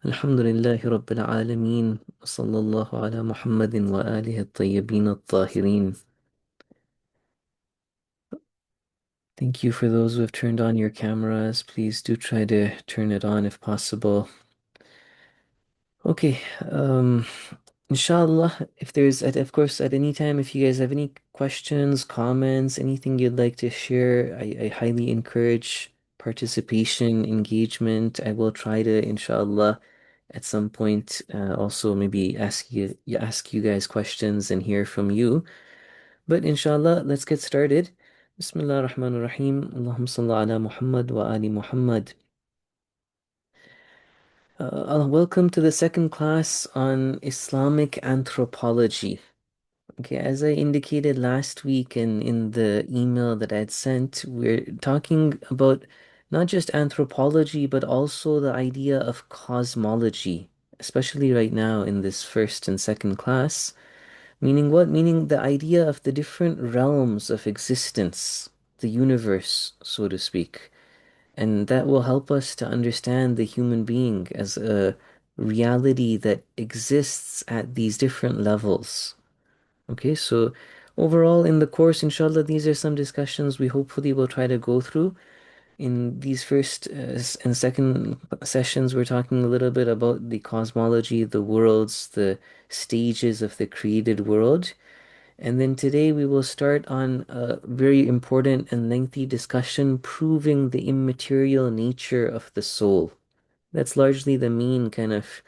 الحمد لله رب العالمين وصلى الله على محمد وآله الطيبين الطاهرين. Thank you for those who have turned on your cameras. Please do try to turn it on if possible. Okay, inshallah, if there's, of course, at any time, if you guys have any questions, comments, anything you'd like to share, I highly encourage participation, engagement. I will try to, inshallah, at some point, also maybe ask you guys questions and hear from you. But inshallah, let's get started. Bismillah ar-Rahman ar-Rahim. Allahumma salli ala Muhammad wa ali Muhammad. Welcome to the second class on Islamic anthropology. Okay, as I indicated last week and in the email that I'd sent, we're talking about not just anthropology, but also the idea of cosmology, especially right now in this first and second class. Meaning what? Meaning the idea of the different realms of existence, the universe, so to speak. And that will help us to understand the human being as a reality that exists at these different levels. Okay, so overall in the course, inshallah, these are some discussions we hopefully will try to go through. In these first and second sessions, we're talking a little bit about the cosmology, the worlds, the stages of the created world. And then today we will start on a very important and lengthy discussion proving the immaterial nature of the soul. That's largely the main kind of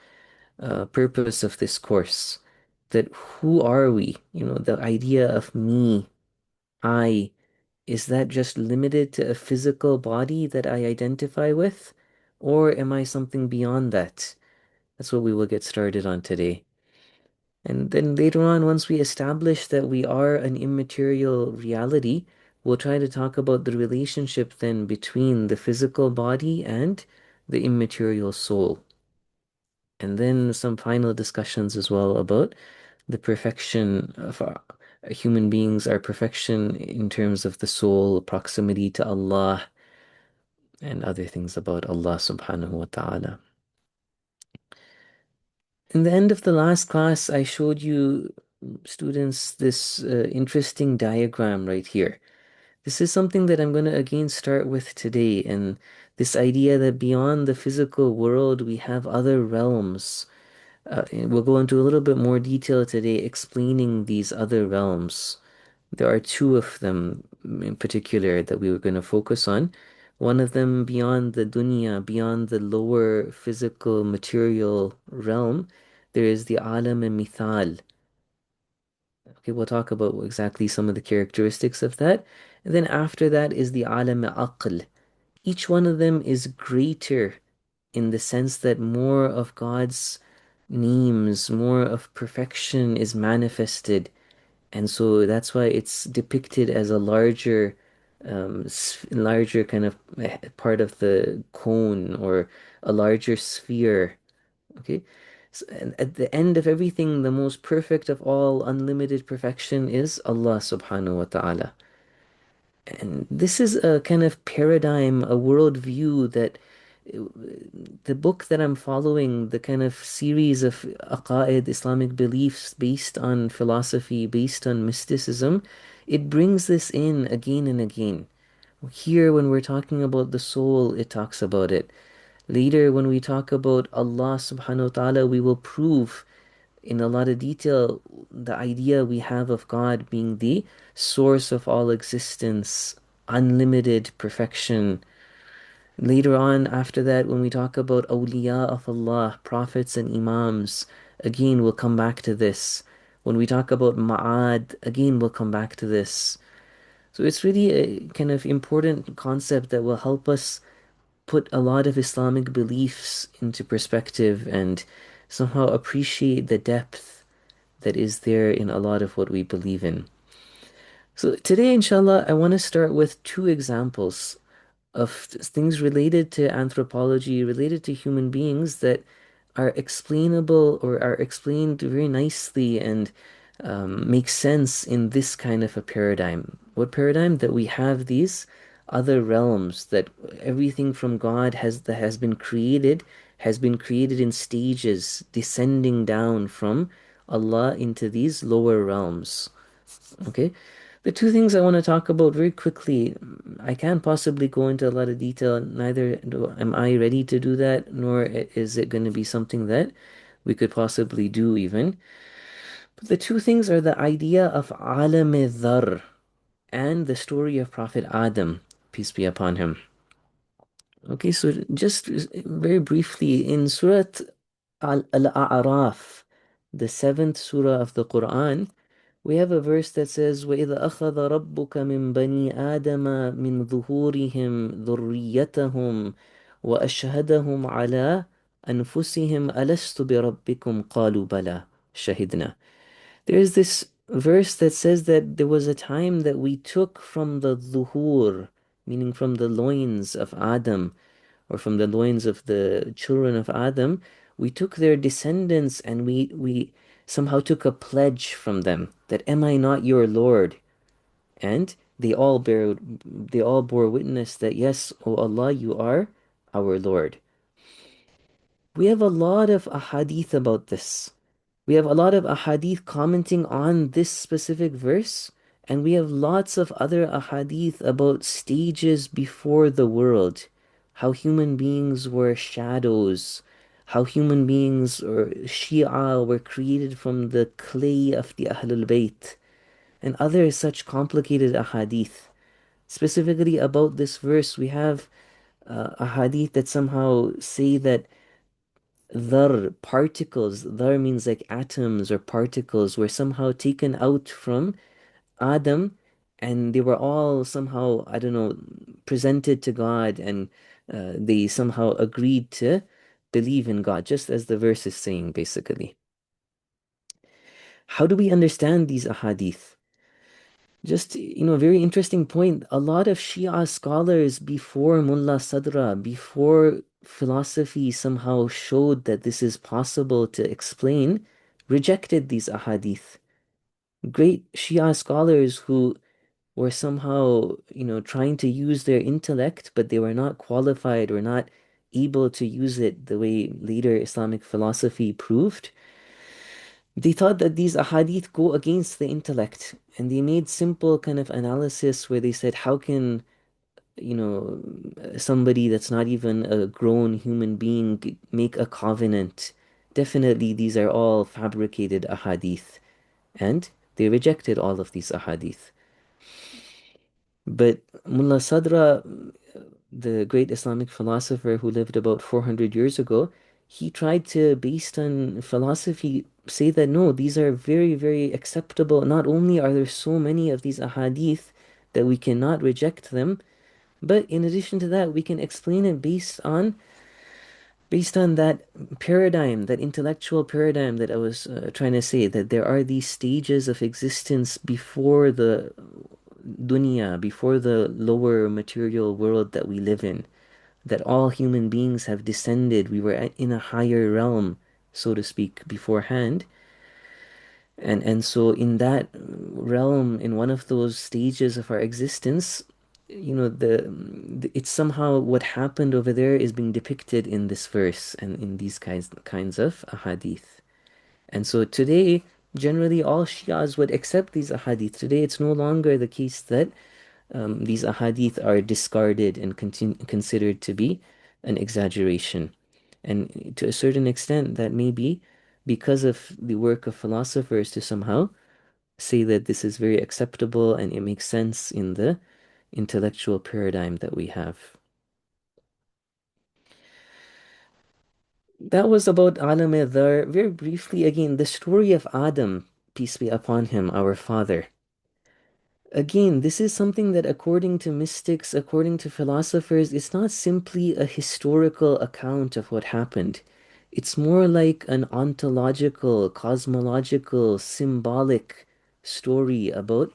purpose of this course. That who are we? The idea of me, I, is that just limited to a physical body that I identify with? Or am I something beyond that? That's what we will get started on today. And then later on, once we establish that we are an immaterial reality, we'll try to talk about the relationship then between the physical body and the immaterial soul. And then some final discussions as well about the perfection of our human beings, our perfection in terms of the soul, proximity to Allah, and other things about Allah subhanahu wa ta'ala. In the end of the last class, I showed you students this interesting diagram right here. This is something that I'm going to again start with today, and this idea that beyond the physical world, we have other realms. And we'll go into a little bit more detail today explaining these other realms. There are two of them in particular that we were going to focus on. One of them beyond the dunya, beyond the lower physical material realm, there is the alam and mithal. Okay, we'll talk about exactly some of the characteristics of that. And then after that is the alam aql. Each one of them is greater in the sense that more of God's names, more of perfection is manifested. And so that's why it's depicted as a larger kind of part of the cone or a larger sphere. Okay. So, and at the end of everything, the most perfect of all unlimited perfection is Allah subhanahu wa ta'ala. And this is a kind of paradigm, a worldview that uh, the book that I'm following, the kind of series of aqaid, Islamic beliefs based on philosophy, based on mysticism, it brings this in again and again. Here, when we're talking about the soul, it talks about it. Later, when we talk about Allah subhanahu wa ta'ala, we will prove in a lot of detail the idea we have of God being the source of all existence, unlimited perfection. Later on, after that, when we talk about awliya of Allah, prophets and imams, again, we'll come back to this. When we talk about ma'ad, again, we'll come back to this. So it's really a kind of important concept that will help us put a lot of Islamic beliefs into perspective and somehow appreciate the depth that is there in a lot of what we believe in. So today, inshallah, I want to start with two examples of things related to anthropology, related to human beings that are explainable or are explained very nicely and make sense in this kind of a paradigm. What paradigm? That we have these other realms, that everything from God has that has been created has been created in stages, descending down from Allah into these lower realms. Okay? The two things I want to talk about very quickly, I can't possibly go into a lot of detail, neither am I ready to do that, nor is it going to be something that we could possibly do even. But the two things are the idea of alam dhar and the story of Prophet Adam, peace be upon him. Okay, so just very briefly, in Surah Al-A'raf, the seventh surah of the Quran, we have a verse that says, وَإِذَا أَخَذَ رَبُّكَ مِن بَنِي آدَمَ مِن ظُهُورِهِمْ ذُرِّيَّتَهُمْ وَأَشْهَدَهُمْ عَلَىٰ أَنفُسِهِمْ أَلَسْتُ بِرَبِّكُمْ قَالُوا بَلَى شَهِدْنَا. There's this verse that says that there was a time that we took from the dhuhur, meaning from the loins of Adam, or from the loins of the children of Adam, we took their descendants and we somehow took a pledge from them that am I not your Lord? And they all bore witness that yes, O Allah, you are our Lord. We have a lot of ahadith about this. We have a lot of ahadith commenting on this specific verse, and we have lots of other ahadith about stages before the world, how human beings were shadows, how human beings or Shia were created from the clay of the Ahlul Bayt, and other such complicated ahadith. Specifically about this verse, we have ahadith that somehow say that dhar means like atoms or particles, were somehow taken out from Adam and they were all somehow, I don't know, presented to God and they somehow agreed to believe in God, just as the verse is saying, basically. How do we understand these ahadith? Just, a very interesting point. A lot of Shia scholars before Mullah Sadra, before philosophy somehow showed that this is possible to explain, rejected these ahadith. Great Shia scholars who were somehow, trying to use their intellect, but they were not qualified or not able to use it the way later Islamic philosophy proved. They thought that these ahadith go against the intellect, and they made simple kind of analysis where they said, how can, somebody that's not even a grown human being make a covenant? Definitely, these are all fabricated ahadith, and they rejected all of these ahadith. But Mullah Sadra, the great Islamic philosopher who lived about 400 years ago, he tried to, based on philosophy, say that no, these are very, very acceptable. Not only are there so many of these ahadith that we cannot reject them, but in addition to that, we can explain it based on that paradigm, that intellectual paradigm that I was trying to say, that there are these stages of existence before the dunya, before the lower material world that we live in, that all human beings have descended. We were in a higher realm, so to speak, beforehand. And so in that realm, in one of those stages of our existence, it's somehow what happened over there is being depicted in this verse and in these kinds of ahadith. And so today, generally all Shias would accept these ahadith. Today, it's no longer the case that these ahadith are discarded and considered to be an exaggeration. And to a certain extent, that may be because of the work of philosophers to somehow say that this is very acceptable and it makes sense in the intellectual paradigm that we have. That was about Alam Dhar. Very briefly, again, the story of Adam, peace be upon him, our father. Again, this is something that, according to mystics, according to philosophers, it's not simply a historical account of what happened. It's more like an ontological, cosmological, symbolic story about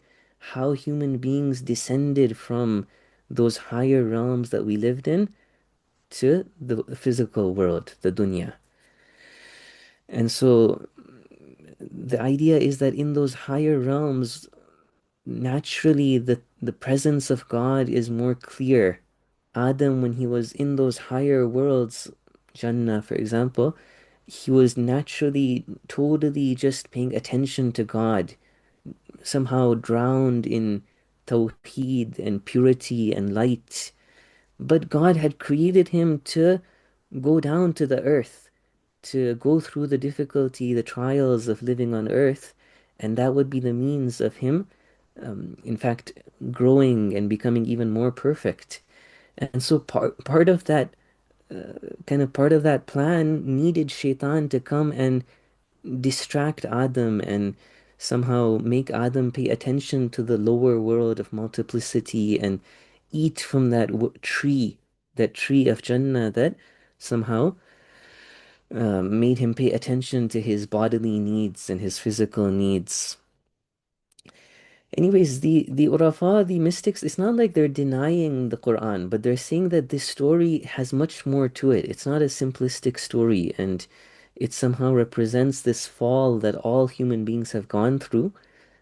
how human beings descended from those higher realms that we lived in to the physical world, the dunya. And so the idea is that in those higher realms, naturally the presence of God is more clear. Adam, when he was in those higher worlds, Jannah, for example, he was naturally, totally just paying attention to God, somehow drowned in tawheed and purity and light. But God had created him to go down to the earth, to go through the difficulty, the trials of living on earth, and that would be the means of him, in fact, growing and becoming even more perfect. And so part of that part of that plan needed Shaitan to come and distract Adam and somehow make Adam pay attention to the lower world of multiplicity and eat from that tree of Jannah that somehow made him pay attention to his bodily needs and his physical needs. Anyways, the Urafa, the mystics, it's not like they're denying the Quran, but they're saying that this story has much more to it. It's not a simplistic story, and it somehow represents this fall that all human beings have gone through,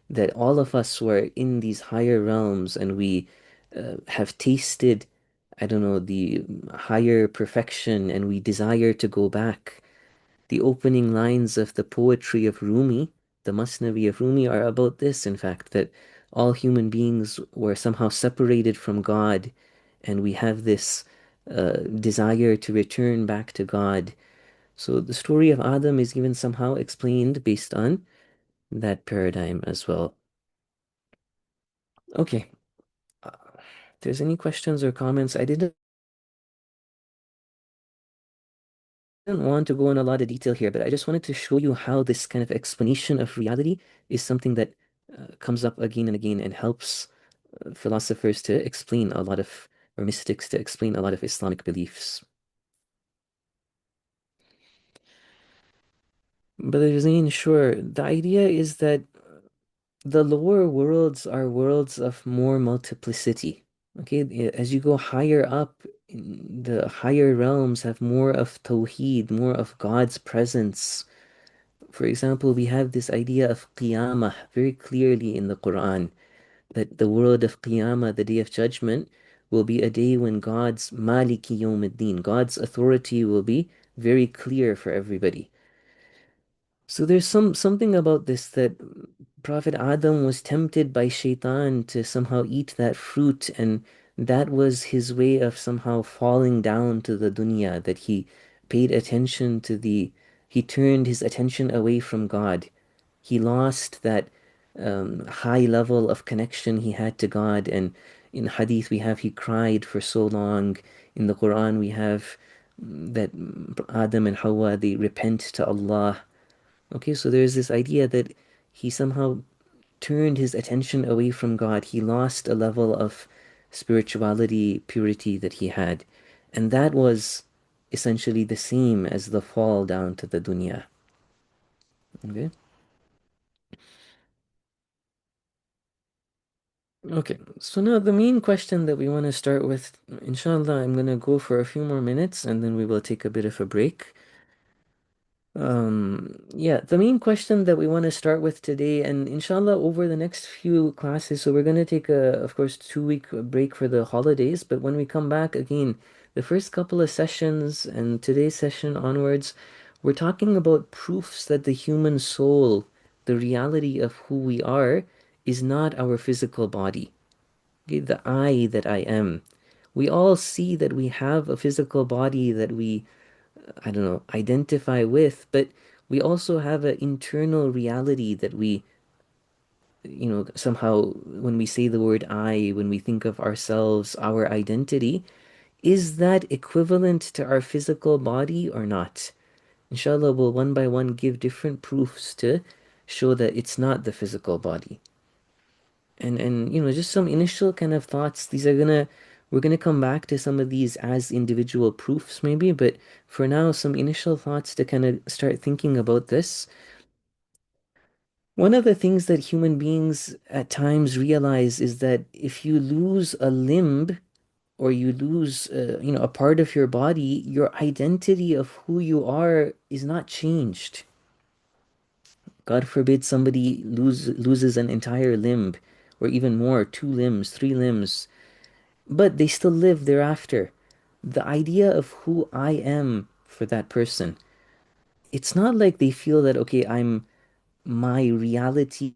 that all of us were in these higher realms and we have tasted, I don't know, the higher perfection and we desire to go back. The opening lines of the poetry of Rumi, the Masnavi of Rumi, are about this, in fact, that all human beings were somehow separated from God, and we have this desire to return back to God. So the story of Adam is even somehow explained based on that paradigm as well. Okay, if there's any questions or comments, I didn't want to go in a lot of detail here, but I just wanted to show you how this kind of explanation of reality is something that comes up again and again and helps philosophers to explain a lot of, or mystics to explain a lot of Islamic beliefs. But Zain, sure, the idea is that the lower worlds are worlds of more multiplicity. Okay, as you go higher up, the higher realms have more of Tawheed, more of God's presence. For example, we have this idea of Qiyamah very clearly in the Quran, that the world of Qiyamah, the day of judgment, will be a day when God's Maliki Yawmiddin, God's authority will be very clear for everybody. So there's something about this that Prophet Adam was tempted by Shaitan to somehow eat that fruit, and that was his way of somehow falling down to the dunya, that he paid attention to he turned his attention away from God. He lost that high level of connection he had to God, and in Hadith we have he cried for so long. In the Quran we have that Adam and Hawa, they repent to Allah. Okay, so there's this idea that he somehow turned his attention away from God. He lost a level of spirituality, purity that he had. And that was essentially the same as the fall down to the dunya. Okay? Okay, so now the main question that we want to start with, inshallah, I'm going to go for a few more minutes and then we will take a bit of a break. Yeah, the main question that we want to start with today, and inshallah over the next few classes, so we're going to take of course, 2 week break for the holidays, but when we come back again, the first couple of sessions and today's session onwards, we're talking about proofs that the human soul, the reality of who we are, is not our physical body. Okay, the I that I am. We all see that we have a physical body that we I don't know, identify with, but we also have an internal reality that we, somehow when we say the word I, when we think of ourselves, our identity, is that equivalent to our physical body or not? Inshallah, we'll one by one give different proofs to show that it's not the physical body. And just some initial kind of thoughts. We're gonna come back to some of these as individual proofs maybe, but for now, some initial thoughts to kind of start thinking about this. One of the things that human beings at times realize is that if you lose a limb or you lose, a part of your body, your identity of who you are is not changed. God forbid somebody loses an entire limb, or even more, 2 limbs, 3 limbs, but they still live thereafter. The idea of who I am for that person. It's not like they feel that, okay, my reality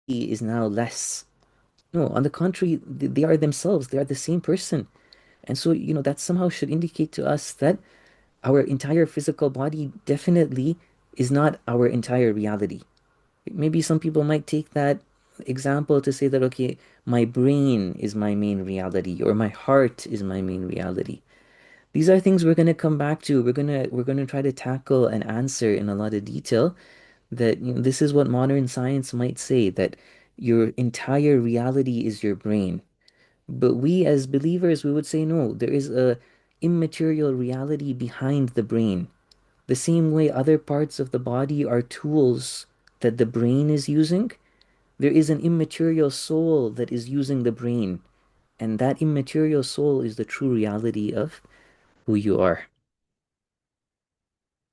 is now less. No, on the contrary, they are themselves, they are the same person. And so, that somehow should indicate to us that our entire physical body definitely is not our entire reality. Maybe some people might take that example to say that, okay, my brain is my main reality, or my heart is my main reality. These are things we're going to come back to. We're going to try to tackle and answer in a lot of detail that this is what modern science might say, that your entire reality is your brain. But we as believers, we would say no, there is a immaterial reality behind the brain. The same way other parts of the body are tools that the brain is using, there is an immaterial soul that is using the brain. And that immaterial soul is the true reality of who you are.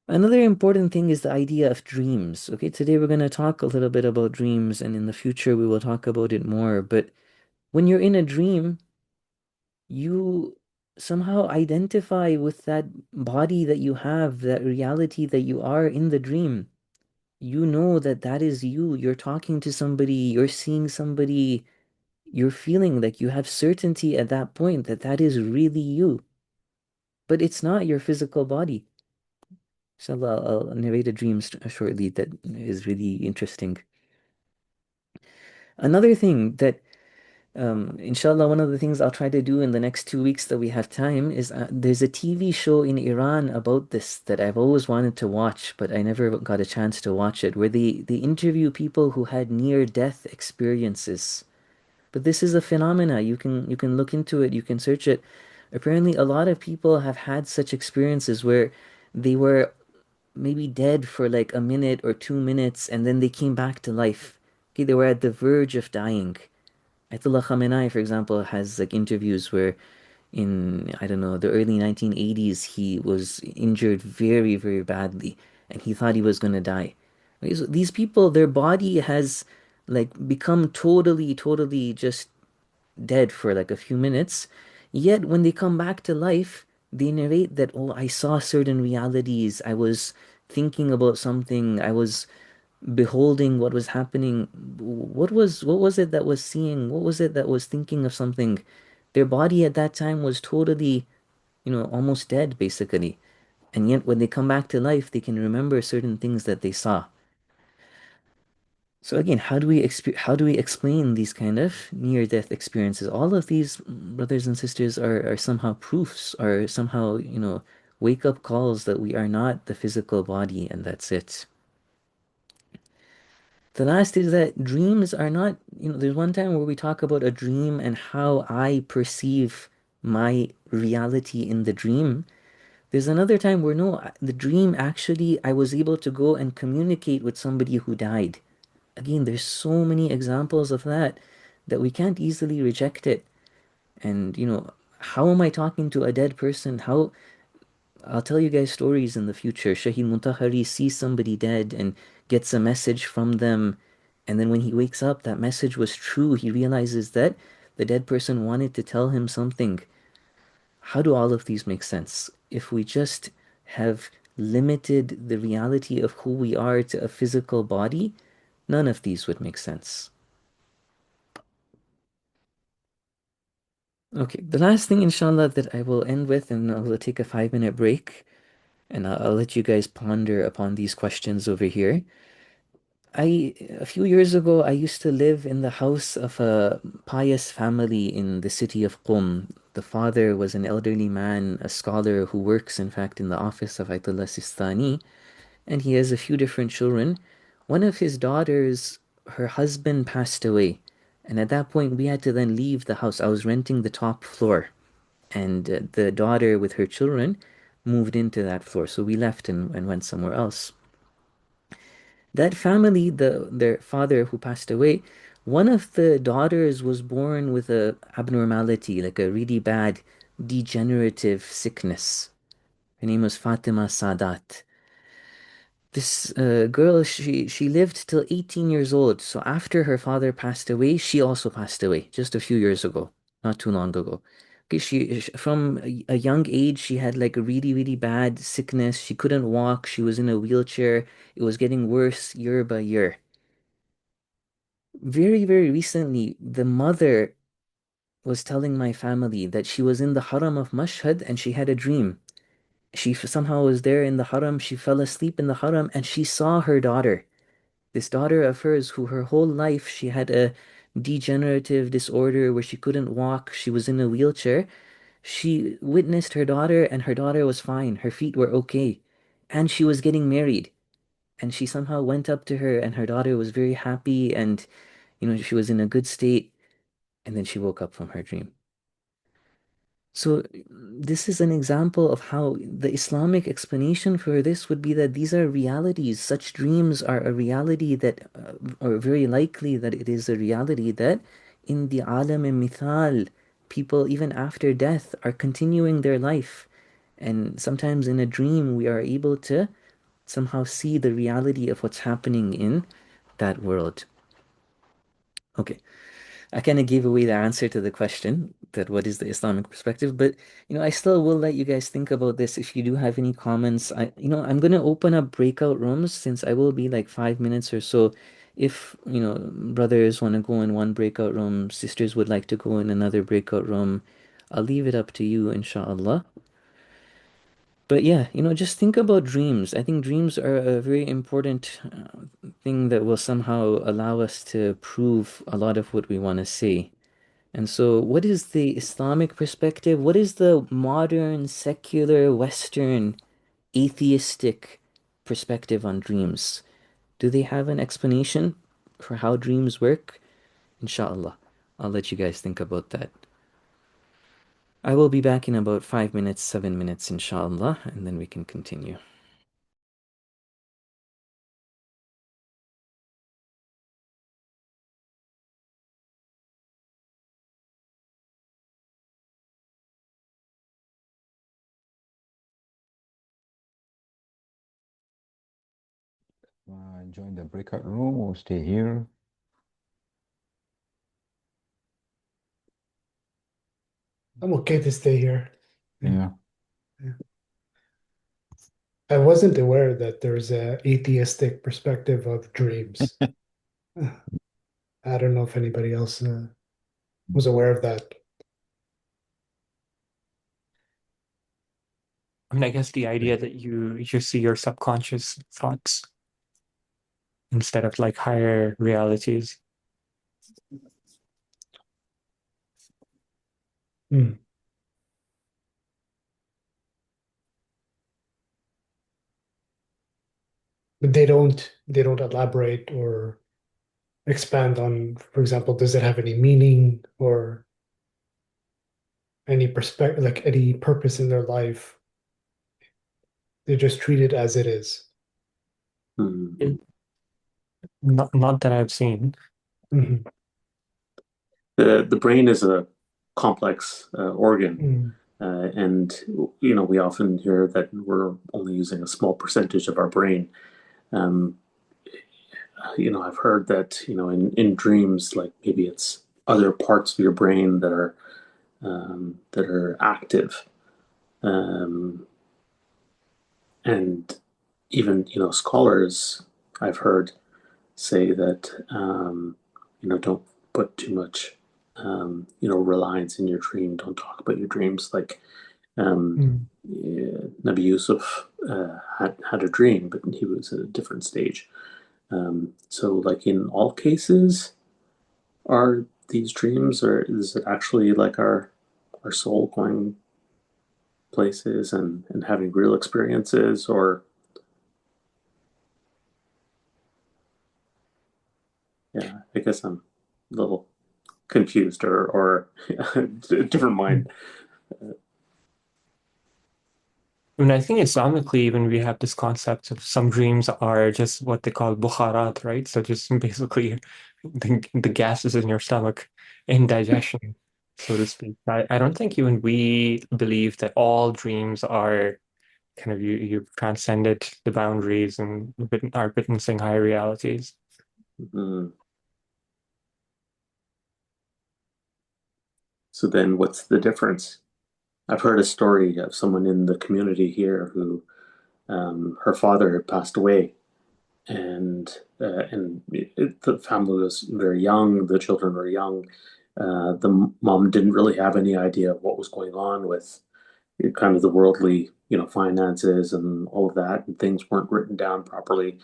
Another important thing is the idea of dreams. Okay, today we're going to talk a little bit about dreams, and in the future we will talk about it more. But when you're in a dream, you somehow identify with that body that you have, that reality that you are in the dream. You know that that is you. You're talking to somebody, you're seeing somebody, you're feeling like you have certainty at that point that that is really you. But it's not your physical body. Inshallah, I'll narrate a dream shortly that is really interesting. Another thing that, inshallah, one of the things I'll try to do in the next 2 weeks that we have time is there's a TV show in Iran about this that I've always wanted to watch, but I never got a chance to watch it, where they interview people who had near-death experiences. But this is a phenomena. You can look into it, you can search it. Apparently, a lot of people have had such experiences where they were maybe dead for like a minute or 2 minutes, and then they came back to life. Okay, they were at the verge of dying. Ayatollah Khamenei, for example, has like interviews where in, I don't know, the early 1980s, he was injured very, very badly, and he thought he was going to die. Okay, so these people, their body has like become totally, totally just dead for like a few minutes. Yet when they come back to life, they narrate that, oh, I saw certain realities. I was thinking about something. I was beholding what was happening. What was it that was seeing? What was it that was thinking of something? Their body at that time was totally, almost dead, basically. And yet when they come back to life, they can remember certain things that they saw. So again, how do we explain these kind of near-death experiences? All of these brothers and sisters are somehow proofs, are somehow, wake-up calls that we are not the physical body and that's it. The last is that dreams are not, there's one time where we talk about a dream and how I perceive my reality in the dream. There's another time where no, the dream actually, I was able to go and communicate with somebody who died. Again, there's so many examples of that we can't easily reject it. And, how am I talking to a dead person? I'll tell you guys stories in the future. Shahid Muntahari sees somebody dead and gets a message from them. And then when he wakes up, that message was true. He realizes that the dead person wanted to tell him something. How do all of these make sense? If we just have limited the reality of who we are to a physical body, none of these would make sense. Okay, the last thing, inshallah, that I will end with, and I'll take a 5 minute break, and I'll let you guys ponder upon these questions over here. A few years ago, I used to live in the house of a pious family in the city of Qum. The father was an elderly man, a scholar who works, in fact, in the office of Ayatollah Sistani, and he has a few different children. One of his daughters, her husband passed away, and at that point, we had to then leave the house. I was renting the top floor, and the daughter with her children moved into that floor. So we left and went somewhere else. That family, their father who passed away, one of the daughters was born with a abnormality, like a really bad degenerative sickness. Her name was Fatima Sadat. This girl, she lived till 18 years old. So after her father passed away, she also passed away just a few years ago, not too long ago. From a young age, she had like a really, really bad sickness. She couldn't walk. She was in a wheelchair. It was getting worse year by year. Very, very recently, the mother was telling my family that she was in the haram of Mashhad and she had a dream. Somehow was there in the haram. She fell asleep in the haram and she saw her daughter. This daughter of hers, who her whole life she had a degenerative disorder where she couldn't walk. She was in a wheelchair. She witnessed her daughter, and her daughter was fine. Her feet were okay. And she was getting married. And she somehow went up to her, and her daughter was very happy, and she was in a good state. And then she woke up from her dream. So, this is an example of how the Islamic explanation for this would be that these are realities. Such dreams are a reality that, or very likely that it is a reality that in the alam and mithal, people even after death are continuing their life. And sometimes in a dream, we are able to somehow see the reality of what's happening in that world. Okay. I kind of gave away the answer to the question that what is the Islamic perspective, but I still will let you guys think about this. If you do have any comments, I'm gonna open up breakout rooms since I will be like 5 minutes or so. If brothers want to go in one breakout room, sisters would like to go in another breakout room, I'll leave it up to you, inshallah. But yeah, just think about dreams. I think dreams are a very important thing that will somehow allow us to prove a lot of what we want to say. And so, what is the Islamic perspective? What is the modern, secular, Western, atheistic perspective on dreams? Do they have an explanation for how dreams work? Inshallah, I'll let you guys think about that. I will be back in about 5 minutes, 7 minutes, inshallah, and then we can continue. Join the breakout room or stay here. I'm okay to stay here. Yeah. Yeah. I wasn't aware that there's a atheistic perspective of dreams. I don't know if anybody else was aware of that. I mean, I guess the idea that you see your subconscious thoughts instead of like higher realities. Hmm. But they don't elaborate or expand on, for example, does it have any meaning or any perspective, like any purpose in their life? They just treat it as it is. Mm. Not that I've seen. Mhm. The brain is a complex organ, Mm. and we often hear that we're only using a small percentage of our brain. Um, I've heard that in dreams, like maybe it's other parts of your brain that are active, um, and even scholars I've heard say that don't put too much reliance in your dream. Don't talk about your dreams. Like Mm. Nabi Yusuf had a dream, but he was at a different stage. So, like in all cases, are these dreams, or is it actually like our soul going places and having real experiences, or yeah, I guess I'm a little confused or different Mm. mind. I mean, I think Islamically, even we have this concept of some dreams are just what they call bukharat, right? So just basically the gases in your stomach, indigestion, so to speak. I don't think even we believe that all dreams are kind of you've transcended the boundaries and are witnessing higher realities. Mm. So then what's the difference? I've heard a story of someone in the community here who her father had passed away, and the family was very young. The children were young. The mom didn't really have any idea of what was going on with kind of the worldly, finances and all of that, and things weren't written down properly.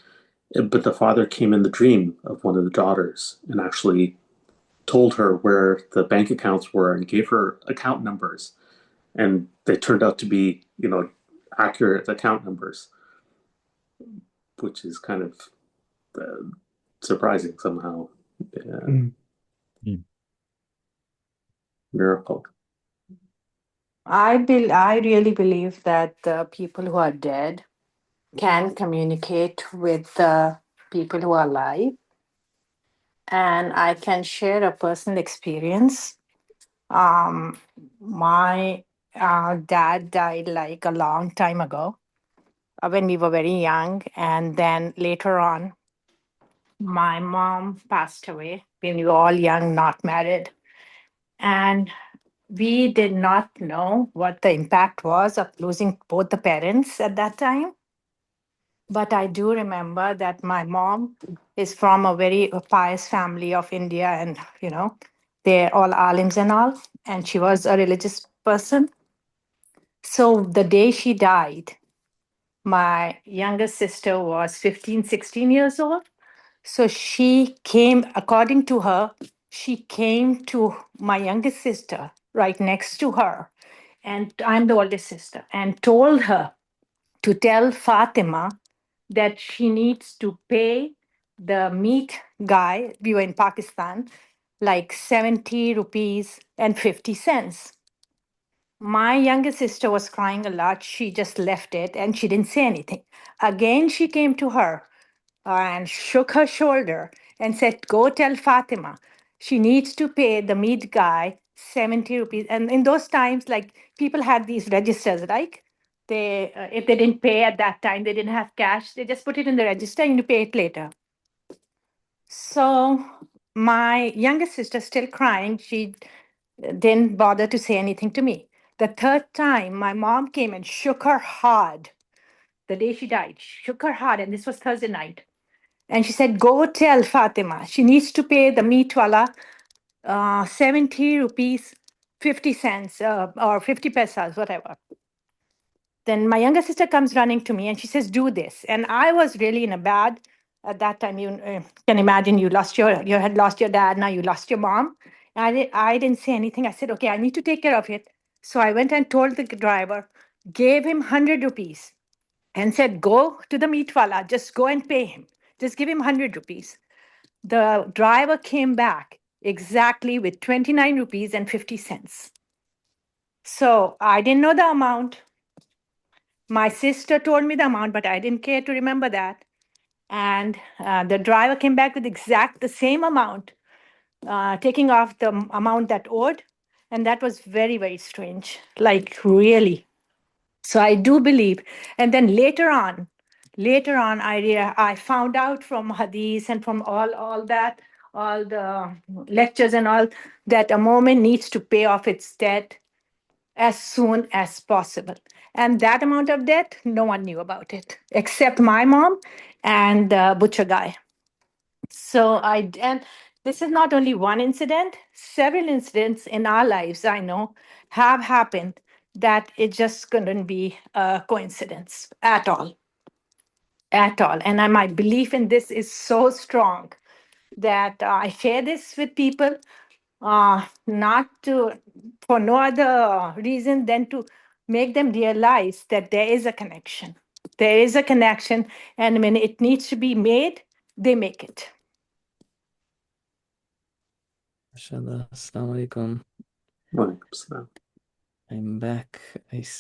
But the father came in the dream of one of the daughters and actually told her where the bank accounts were and gave her account numbers, and they turned out to be, accurate account numbers, which is kind of uh, surprising somehow. Mm. Miracle. I really believe that the people who are dead can communicate with the people who are alive. And I can share a personal experience. Um, my dad died like a long time ago when we were very young. And then later on, my mom passed away when we were all young, not married. And we did not know what the impact was of losing both the parents at that time. But I do remember that my mom is from a very pious family of India, and they're all alims and all, and she was a religious person. So the day she died, my younger sister was 15, 16 years old. So she came, according to her, she came to my youngest sister right next to her, and I'm the oldest sister, and told her to tell Fatima that she needs to pay the meat guy, we were in Pakistan, like 70 rupees and 50 cents. My younger sister was crying a lot. She just left it and she didn't say anything. Again, she came to her and shook her shoulder and said, "Go tell Fatima. She needs to pay the meat guy 70 rupees." And in those times, like people had these registers, right? If they didn't pay at that time, they didn't have cash, they just put it in the register and you pay it later. So my younger sister, still crying, she didn't bother to say anything to me. The third time, my mom came and shook her hard. The day she died, shook her hard, and this was Thursday night. And she said, "Go tell Fatima. She needs to pay the meat wala 70 rupees, 50 cents, or 50 pesos, whatever." Then my younger sister comes running to me and she says, "Do this." And I was really in a bad, at that time, you can imagine you had lost your dad, now you lost your mom. I didn't say anything. I said, "Okay, I need to take care of it." So I went and told the driver, gave him 100 rupees and said, "Go to the meat wala, just go and pay him. Just give him 100 rupees. The driver came back exactly with 29 rupees and 50 cents. So I didn't know the amount. My sister told me the amount, but I didn't care to remember that. And the driver came back with exact the same amount, taking off the amount that owed. And that was very, very strange, like really. So I do believe. And then later on, I found out from hadith and from all that, all the lectures and all, that a moment needs to pay off its debt as soon as possible. And that amount of debt, no one knew about it except my mom and the butcher guy. And this is not only one incident, several incidents in our lives, I know, have happened that it just couldn't be a coincidence at all. At all. And my belief in this is so strong that I share this with people, not to for no other reason than to make them realize that there is a connection. There is a connection, and when it needs to be made, they make it. MashaAllah. Assalamu alaikum. Well, I'm back.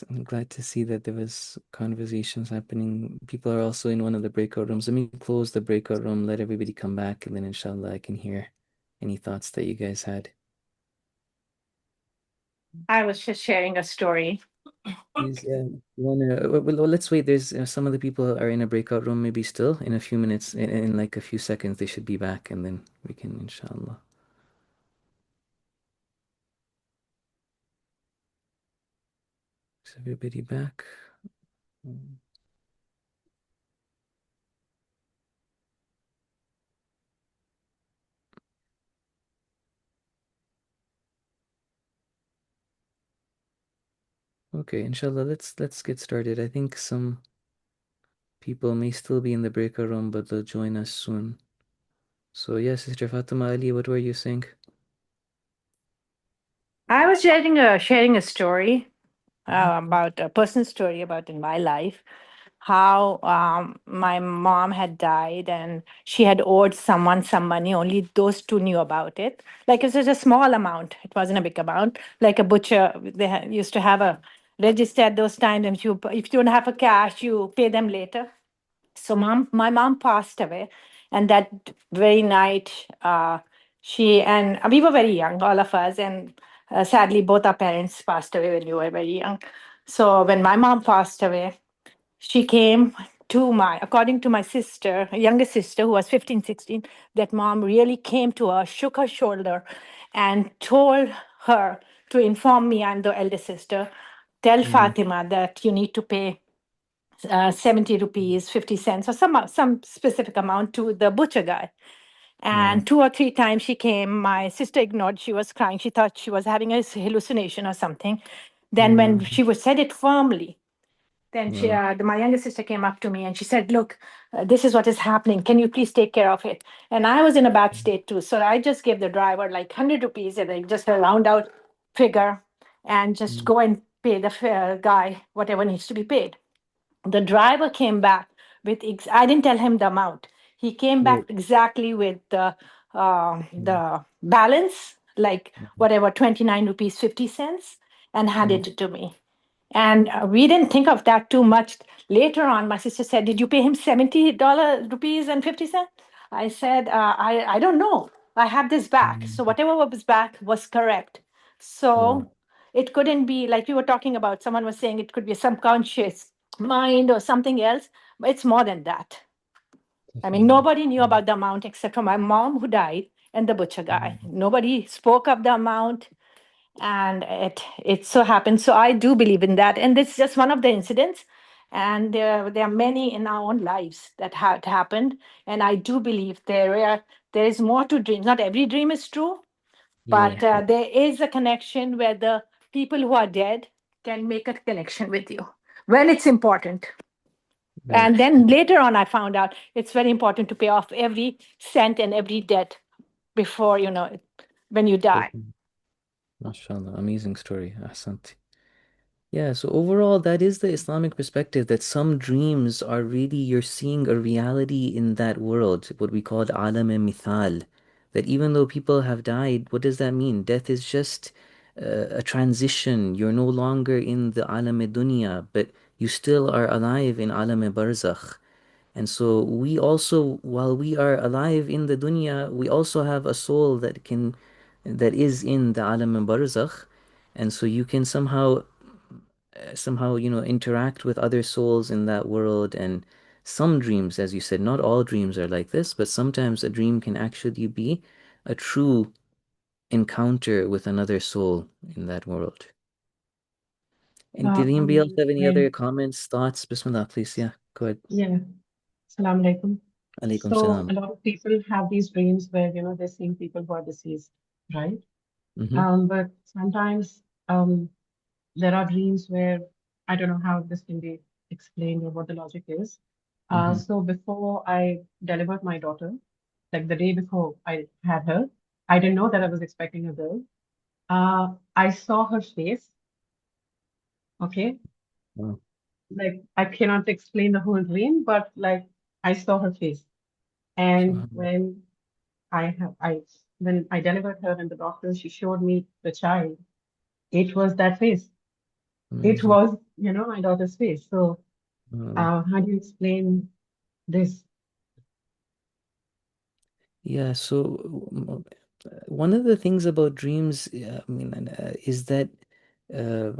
I'm glad to see that there was conversations happening. People are also in one of the breakout rooms. Let me close the breakout room, let everybody come back, and then inshallah I can hear any thoughts that you guys had. I was just sharing a story. Please, you wanna, well, let's wait. There's some of the people are in a breakout room, maybe still in a few minutes, in like a few seconds, they should be back, and then we can, inshallah. Is everybody back? Okay, inshallah, let's get started. I think some people may still be in the breakout room, but they'll join us soon. So yeah, Sister Fatima Ali, what were you saying? I was sharing a story about a personal story about in my life how my mom had died and she had owed someone some money. Only those two knew about it. Like it was a small amount. It wasn't a big amount. Like a butcher, they used to have a register at those times. And if you don't have a cash, you pay them later. So my mom passed away, and that very night, she and we were very young, all of us, and sadly, both our parents passed away when we were very young. So when my mom passed away, she came to according to my sister, younger sister, who was 15, 16, that mom really came to her, shook her shoulder, and told her to inform me, I'm the elder sister, tell Mm, Fatima that you need to pay 70 rupees, 50 cents, or some specific amount to the butcher guy. wow. And two or three times she came, my sister ignored, she was crying. She thought she was having a hallucination or something. Then when Mm, she was said it firmly, then wow. my younger sister came up to me and she said, look, this is what is happening. Can you please take care of it? And I was in a bad state too. So I just gave the driver like 100 rupees and then just a round out figure and just Mm, go and pay the guy whatever needs to be paid. The driver came back with I didn't tell him the amount. He came back right. exactly with Mm, the balance, like mm, whatever 29 rupees 50 cents, and mm, handed it to me. And we didn't think of that too much. Later on, my sister said, "Did you pay him $70 rupees and 50 cents?" I said, "I don't know. I have this back. So mm, whatever was back was correct. wow. So it couldn't be like we were talking about. Someone was saying it could be a subconscious mind or something else. But it's more than that. I mean, Definitely. nobody knew Mm, about the amount except for my mom who died and the butcher guy. mm, Nobody spoke of the amount, and it so happened. So I do believe in that, and it's just one of the incidents. And there are many in our own lives that had happened, and I do believe there is more to dreams. Not every dream is true, yeah, but there is a connection where the people who are dead can make a connection with you when it's important. And right. then later on, I found out it's very important to pay off every cent and every debt before, when you die. Definitely. MashaAllah, amazing story. Ahsant. Yeah, so overall, that is the Islamic perspective that some dreams are really you're seeing a reality in that world, what we call alam-e-mithal. That even though people have died, what does that mean? Death is just a transition. You're no longer in the alam-e-dunya, but you still are alive in alam-e-barzakh. And so we also, while we are alive in the dunya, we also have a soul that is in the alam-e-barzakh. And so you can somehow, interact with other souls in that world. And some dreams, as you said, not all dreams are like this, but sometimes a dream can actually be a true encounter with another soul in that world. And did anybody else have any other When, comments, thoughts? Bismillah, please. Yeah, go ahead. yeah, Salam alaikum. Alaikum So salam. a lot of people have these dreams where, they're seeing people who are deceased, right? Mm-hmm. But sometimes there are dreams where I don't know how this can be explained or what the logic is. Mm-hmm. So before I delivered my daughter, like the day before I had her, I didn't know that I was expecting a girl. I saw her face, okay? Wow. Like I cannot explain the whole dream, but like I saw her face. And Subhanallah. when I delivered her and the doctor, she showed me the child. It was that face. It Amazing. was, my daughter's face. So, Wow. how do you explain this? Yeah, so one of the things about dreams, is that uh,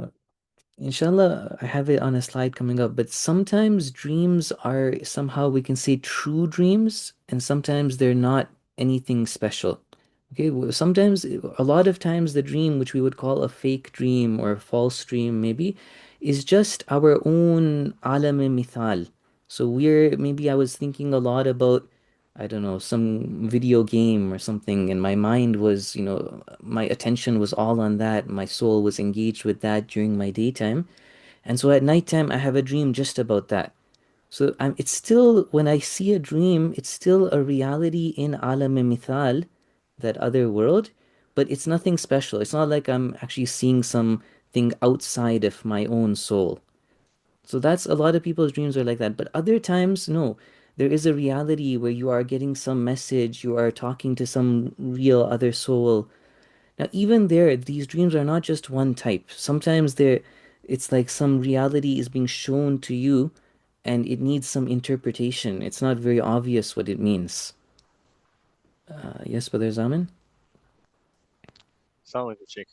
inshallah, I have it on a slide coming up, but sometimes dreams are somehow we can say true dreams, and sometimes they're not anything special. Okay, sometimes, a lot of times, the dream, which we would call a fake dream or a false dream, maybe, is just our own alam mithal. So maybe I was thinking a lot about, I don't know, some video game or something, and my mind was, my attention was all on that. My soul was engaged with that during my daytime. And so at nighttime, I have a dream just about that. So it's still, when I see a dream, it's still a reality in alam mithal, that other world, but it's nothing special. It's not like I'm actually seeing something outside of my own soul. So that's a lot of people's dreams are like that. But other times, no, there is a reality where you are getting some message, you are talking to some real other soul. Now, even there, these dreams are not just one type. Sometimes it's like some reality is being shown to you and it needs some interpretation. It's not very obvious what it means. Yes, Brother Zaman? Sound like a chick.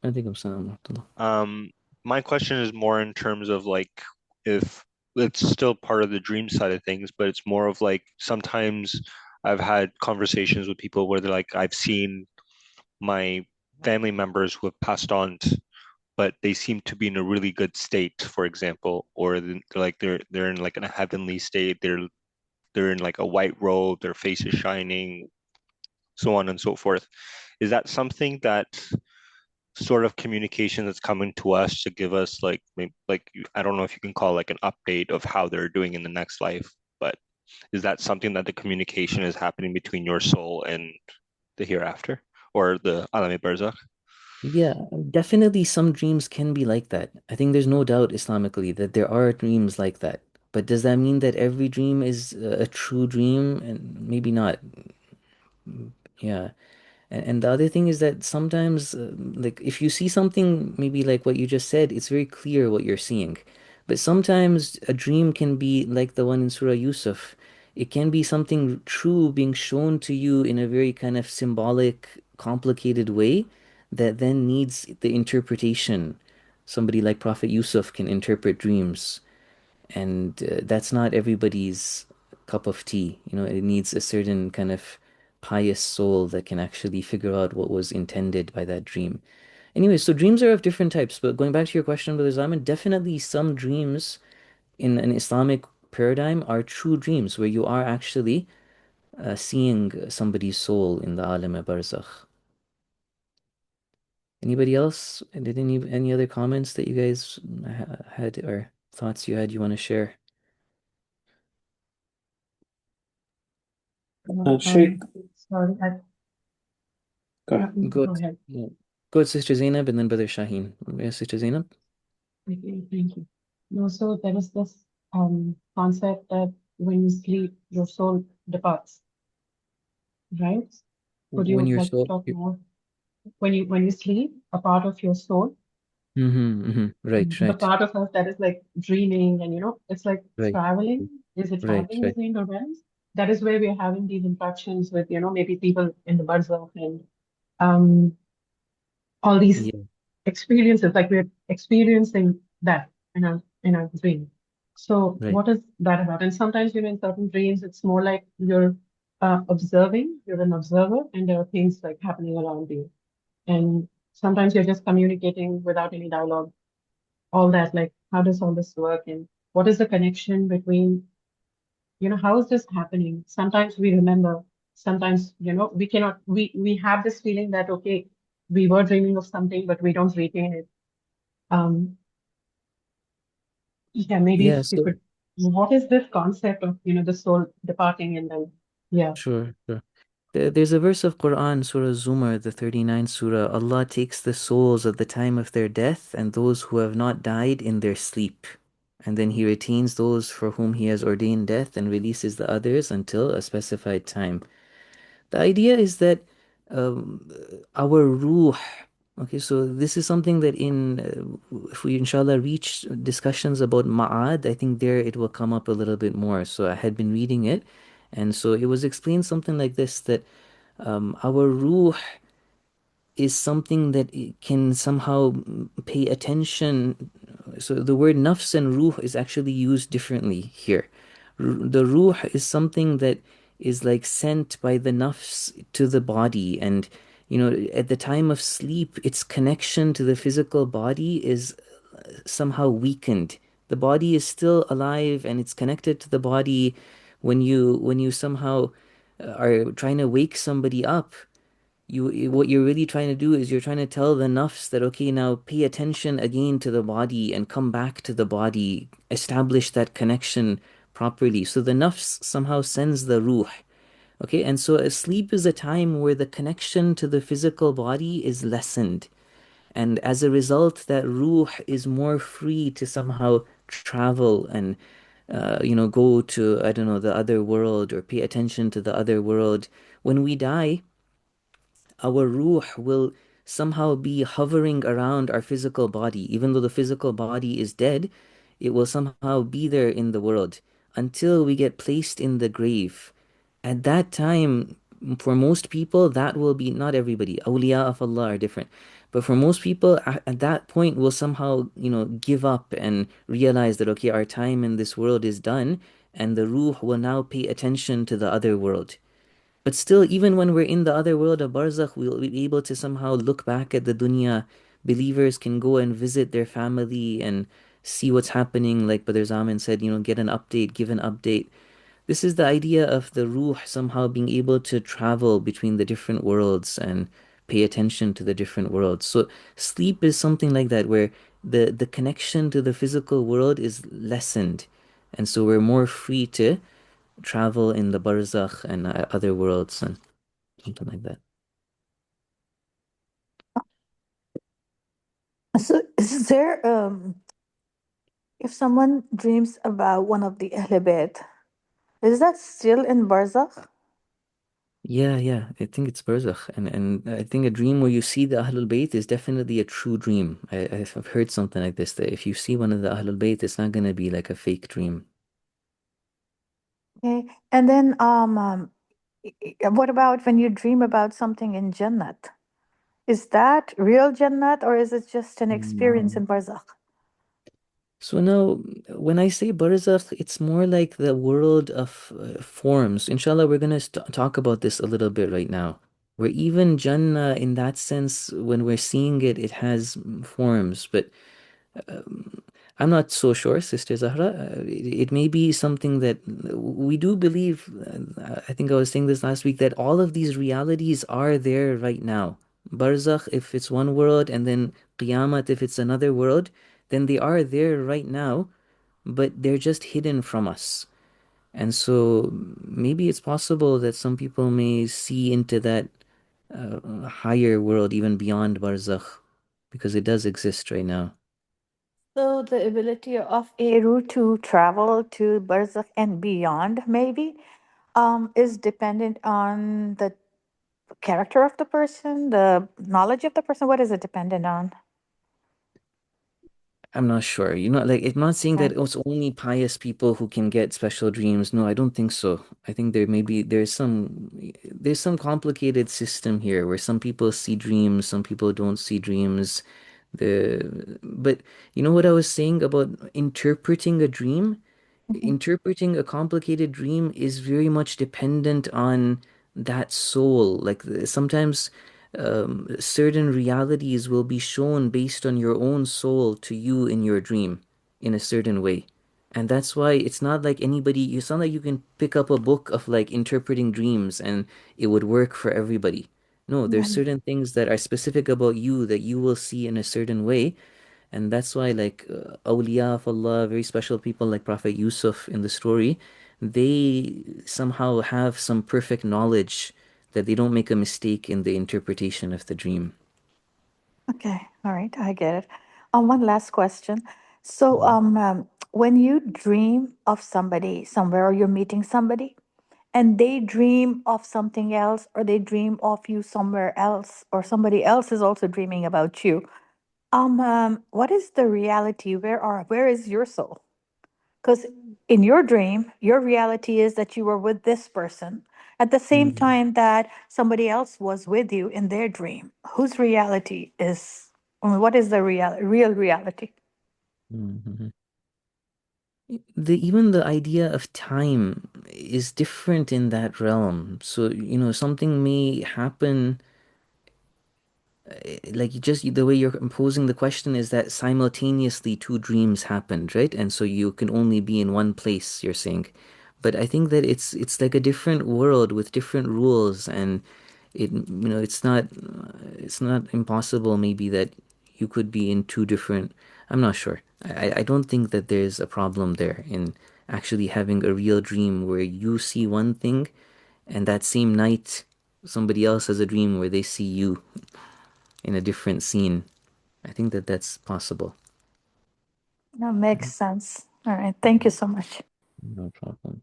Alaikum salam wa rahmatullah. Um, my question is more in terms of like if it's still part of the dream side of things, but it's more of like sometimes I've had conversations with people where they're like, I've seen my family members who have passed on, but they seem to be in a really good state, for example, or they're in like in a heavenly state. They're in like a white robe, their face is shining, so on and so forth. Is that something that sort of communication that's coming to us to give us like I don't know if you can call it like an update of how they're doing in the next life, but is that something that the communication is happening between your soul and the hereafter or the Alame Barzakh? Yeah, definitely some dreams can be like that. I think there's no doubt Islamically that there are dreams like that. But does that mean that every dream is a true dream? And maybe not. Yeah. And the other thing is that sometimes, like, if you see something, maybe like what you just said, it's very clear what you're seeing. But sometimes a dream can be like the one in Surah Yusuf. It can be something true being shown to you in a very kind of symbolic, complicated way that then needs the interpretation. Somebody like Prophet Yusuf can interpret dreams, and that's not everybody's cup of tea. It needs a certain kind of pious soul that can actually figure out what was intended by that dream. Anyway, so dreams are of different types, but going back to your question, Brother Zaman, definitely some dreams in an Islamic paradigm are true dreams where you are actually seeing somebody's soul in the alam barzakh. Anybody else? Did any other comments that you guys had or thoughts you want to share? Sheikh, Sorry, go ahead. go Good. ahead. Yeah. Good, Sister Zainab, and then Brother Shaheen. Yes, Sister Zainab? Okay, thank you. No, so there is this concept that when you sleep, your soul departs, right? Could When you you're like so talk more? When you sleep, a part of your soul, Right, the right, part of us that is like dreaming and it's like right, traveling. Is it right, traveling right. between the realms? That is where we're having these interactions with, maybe people in the barzakh and um all these Yeah, experiences, like we're experiencing that in our dream. So right. what is that about? And sometimes, in certain dreams, it's more like you're you're an observer, and there are things like happening around you. And sometimes you're just communicating without any dialogue, all that, like how does all this work and what is the connection between, how is this happening? Sometimes we remember, sometimes, we cannot, we have this feeling that, okay, we were dreaming of something, but we don't retain it. Um, yeah, maybe Yeah, if you so could, what is this concept of, the soul departing and then, yeah. sure, sure. There's a verse of Quran, Surah Zumar, the 39th Surah. Allah takes the souls at the time of their death and those who have not died in their sleep. And then He retains those for whom He has ordained death and releases the others until a specified time. The idea is that um, our ruh, okay, so this is something that if we inshallah reach discussions about ma'ad, I think there it will come up a little bit more. So I had been reading it, and so it was explained something like this, that our ruh is something that it can somehow pay attention. So the word nafs and ruh is actually used differently here. The ruh is something that is like sent by the nafs to the body, and at the time of sleep, its connection to the physical body is somehow weakened. The body is still alive and it's connected to the body. When you somehow are trying to wake somebody up, what you're really trying to do is you're trying to tell the nafs that okay, now pay attention again to the body and come back to the body, establish that connection properly. So the nafs somehow sends the ruh. Okay, and so sleep is a time where the connection to the physical body is lessened. And as a result, that ruh is more free to somehow travel and, go to, I don't know, the other world or pay attention to the other world. When we die, our ruh will somehow be hovering around our physical body. Even though the physical body is dead, it will somehow be there in the world until we get placed in the grave. At that time, for most people, that will be not everybody. Awliya of Allah are different. But for most people, at that point, will somehow, give up and realize that, okay, our time in this world is done, and the ruh will now pay attention to the other world. But still, even when we're in the other world of barzakh, we'll be able to somehow look back at the dunya. Believers can go and visit their family and see what's happening. Like Brother Zaman said, get an update, give an update. This is the idea of the ruh somehow being able to travel between the different worlds and pay attention to the different worlds. So sleep is something like that, where the connection to the physical world is lessened. And so we're more free to travel in the barzakh and other worlds and something like that. So, is there, if someone dreams about one of the Ahl Bayt, is that still in Barzakh? Yeah, yeah, I think it's barzakh, and I think a dream where you see the Ahlul Bayt is definitely a true dream. I've heard something like this, that if you see one of the Ahlul Bayt, it's not gonna be like a fake dream. Okay. And then, what about when you dream about something in Jannat? Is that real Jannat or is it just an experience Mm. in Barzakh? So now, when I say barzakh, it's more like the world of forms. Inshallah, we're gonna talk about this a little bit right now. Where even Jannah, in that sense, when we're seeing it, it has forms. But um, I'm not so sure, Sister Zahra. It may be something that we do believe. I think I was saying this last week, that all of these realities are there right now. Barzakh, if it's one world, and then Qiyamah, if it's another world, then they are there right now, but they're just hidden from us. And so maybe it's possible that some people may see into that higher world, even beyond Barzakh, because it does exist right now. So the ability of Eru to travel to Barzakh and beyond, maybe, is dependent on the character of the person, the knowledge of the person. What is it dependent on? I'm not sure. Like, I'm not saying that Okay. it's only pious people who can get special dreams. No, I don't think so. I think there's some complicated system here where some people see dreams, some people don't see dreams. But you know what I was saying about interpreting a dream? Mhm. Interpreting a complicated dream is very much dependent on that soul. Like sometimes certain realities will be shown based on your own soul to you in your dream in a certain way. And that's why it's not like it's not like you can pick up a book of like interpreting dreams and it would work for everybody. No, there's Yeah. certain things that are specific about you that you will see in a certain way, and that's why, like, awliya of Allah, very special people like Prophet Yusuf in the story, they somehow have some perfect knowledge that they don't make a mistake in the interpretation of the dream. Okay. All right. I get it. One last question. So, Mhm. when you dream of somebody somewhere, or you're meeting somebody, and they dream of something else, or they dream of you somewhere else, or somebody else is also dreaming about you, what is the reality? Where is your soul? Because in your dream, your reality is that you were with this person at the same Mm. time that somebody else was with you in their dream. Whose reality is, I mean, what is the real reality? Mhm. Even the idea of time is different in that realm. So, something may happen like just the way you're posing the question is that simultaneously two dreams happened, right? And so you can only be in one place, you're saying. But I think that it's like a different world with different rules, and it's not impossible maybe that you could be in two different. I'm not sure. I don't think that there's a problem there in actually having a real dream where you see one thing, and that same night somebody else has a dream where they see you in a different scene. I think that that's possible. That makes sense. All right. Thank you so much. No problem.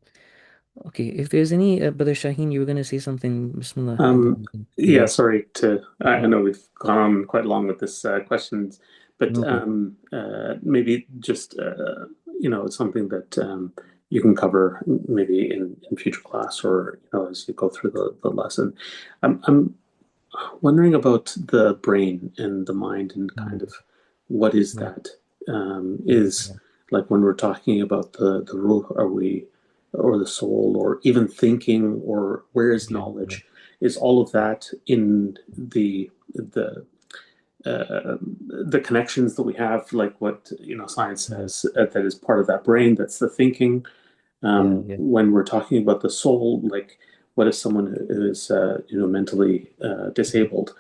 Okay, if there's any, Brother Shaheen, you were going to say something. Bismillah, and then Um, we can yeah, continue. sorry to. I know we've gone on quite long with this questions, but No problem. maybe just it's something that you can cover maybe in future class or as you go through the lesson. I'm wondering about the brain and the mind and kind of what is Right, that? right, Is yeah, like when we're talking about the ruh, are we, or the soul, or even thinking, or where is yeah, yeah, knowledge? Is all of that in the connections that we have, like what science yeah, says that is part of that brain, that's the thinking. yeah, yeah, When we're talking about the soul, like what is someone who is mentally disabled?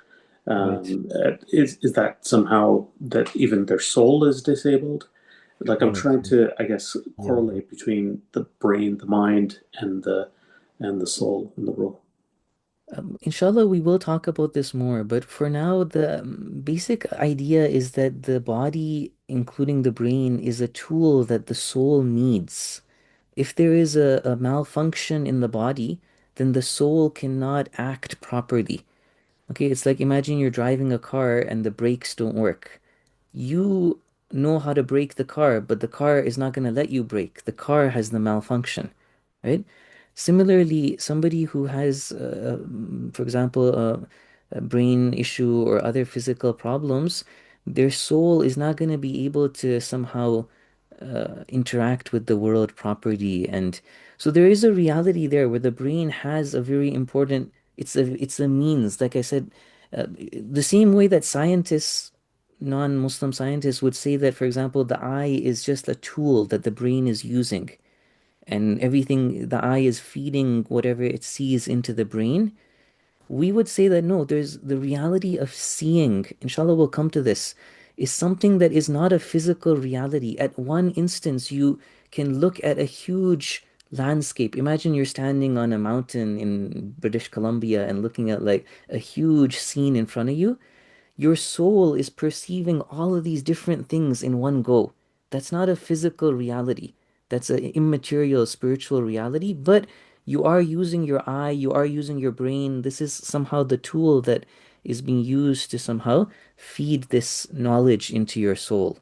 right, Is that somehow that even their soul is disabled? Like I'm right, trying to, I guess, yeah, yeah. correlate between the brain, the mind, and the soul and the rule. Inshallah, we will talk about this more, but for now, the basic idea is that the body, including the brain, is a tool that the soul needs. If there is a malfunction in the body, then the soul cannot act properly. Okay, it's like imagine you're driving a car and the brakes don't work. You know how to brake the car, but the car is not going to let you brake. The car has the malfunction, right? Similarly, somebody who has, for example, a brain issue or other physical problems, their soul is not going to be able to somehow interact with the world properly. And so there is a reality there where the brain has a very important, it's a means, like I said, the same way that scientists, non-Muslim scientists would say that, for example, the eye is just a tool that the brain is using, and everything, the eye is feeding whatever it sees into the brain. We would say that no, there's the reality of seeing, inshallah we'll come to this, is something that is not a physical reality. At one instance, you can look at a huge landscape. Imagine you're standing on a mountain in British Columbia and looking at like a huge scene in front of you. Your soul is perceiving all of these different things in one go. That's not a physical reality. That's an immaterial spiritual reality, but you are using your eye, you are using your brain. This is somehow the tool that is being used to somehow feed this knowledge into your soul.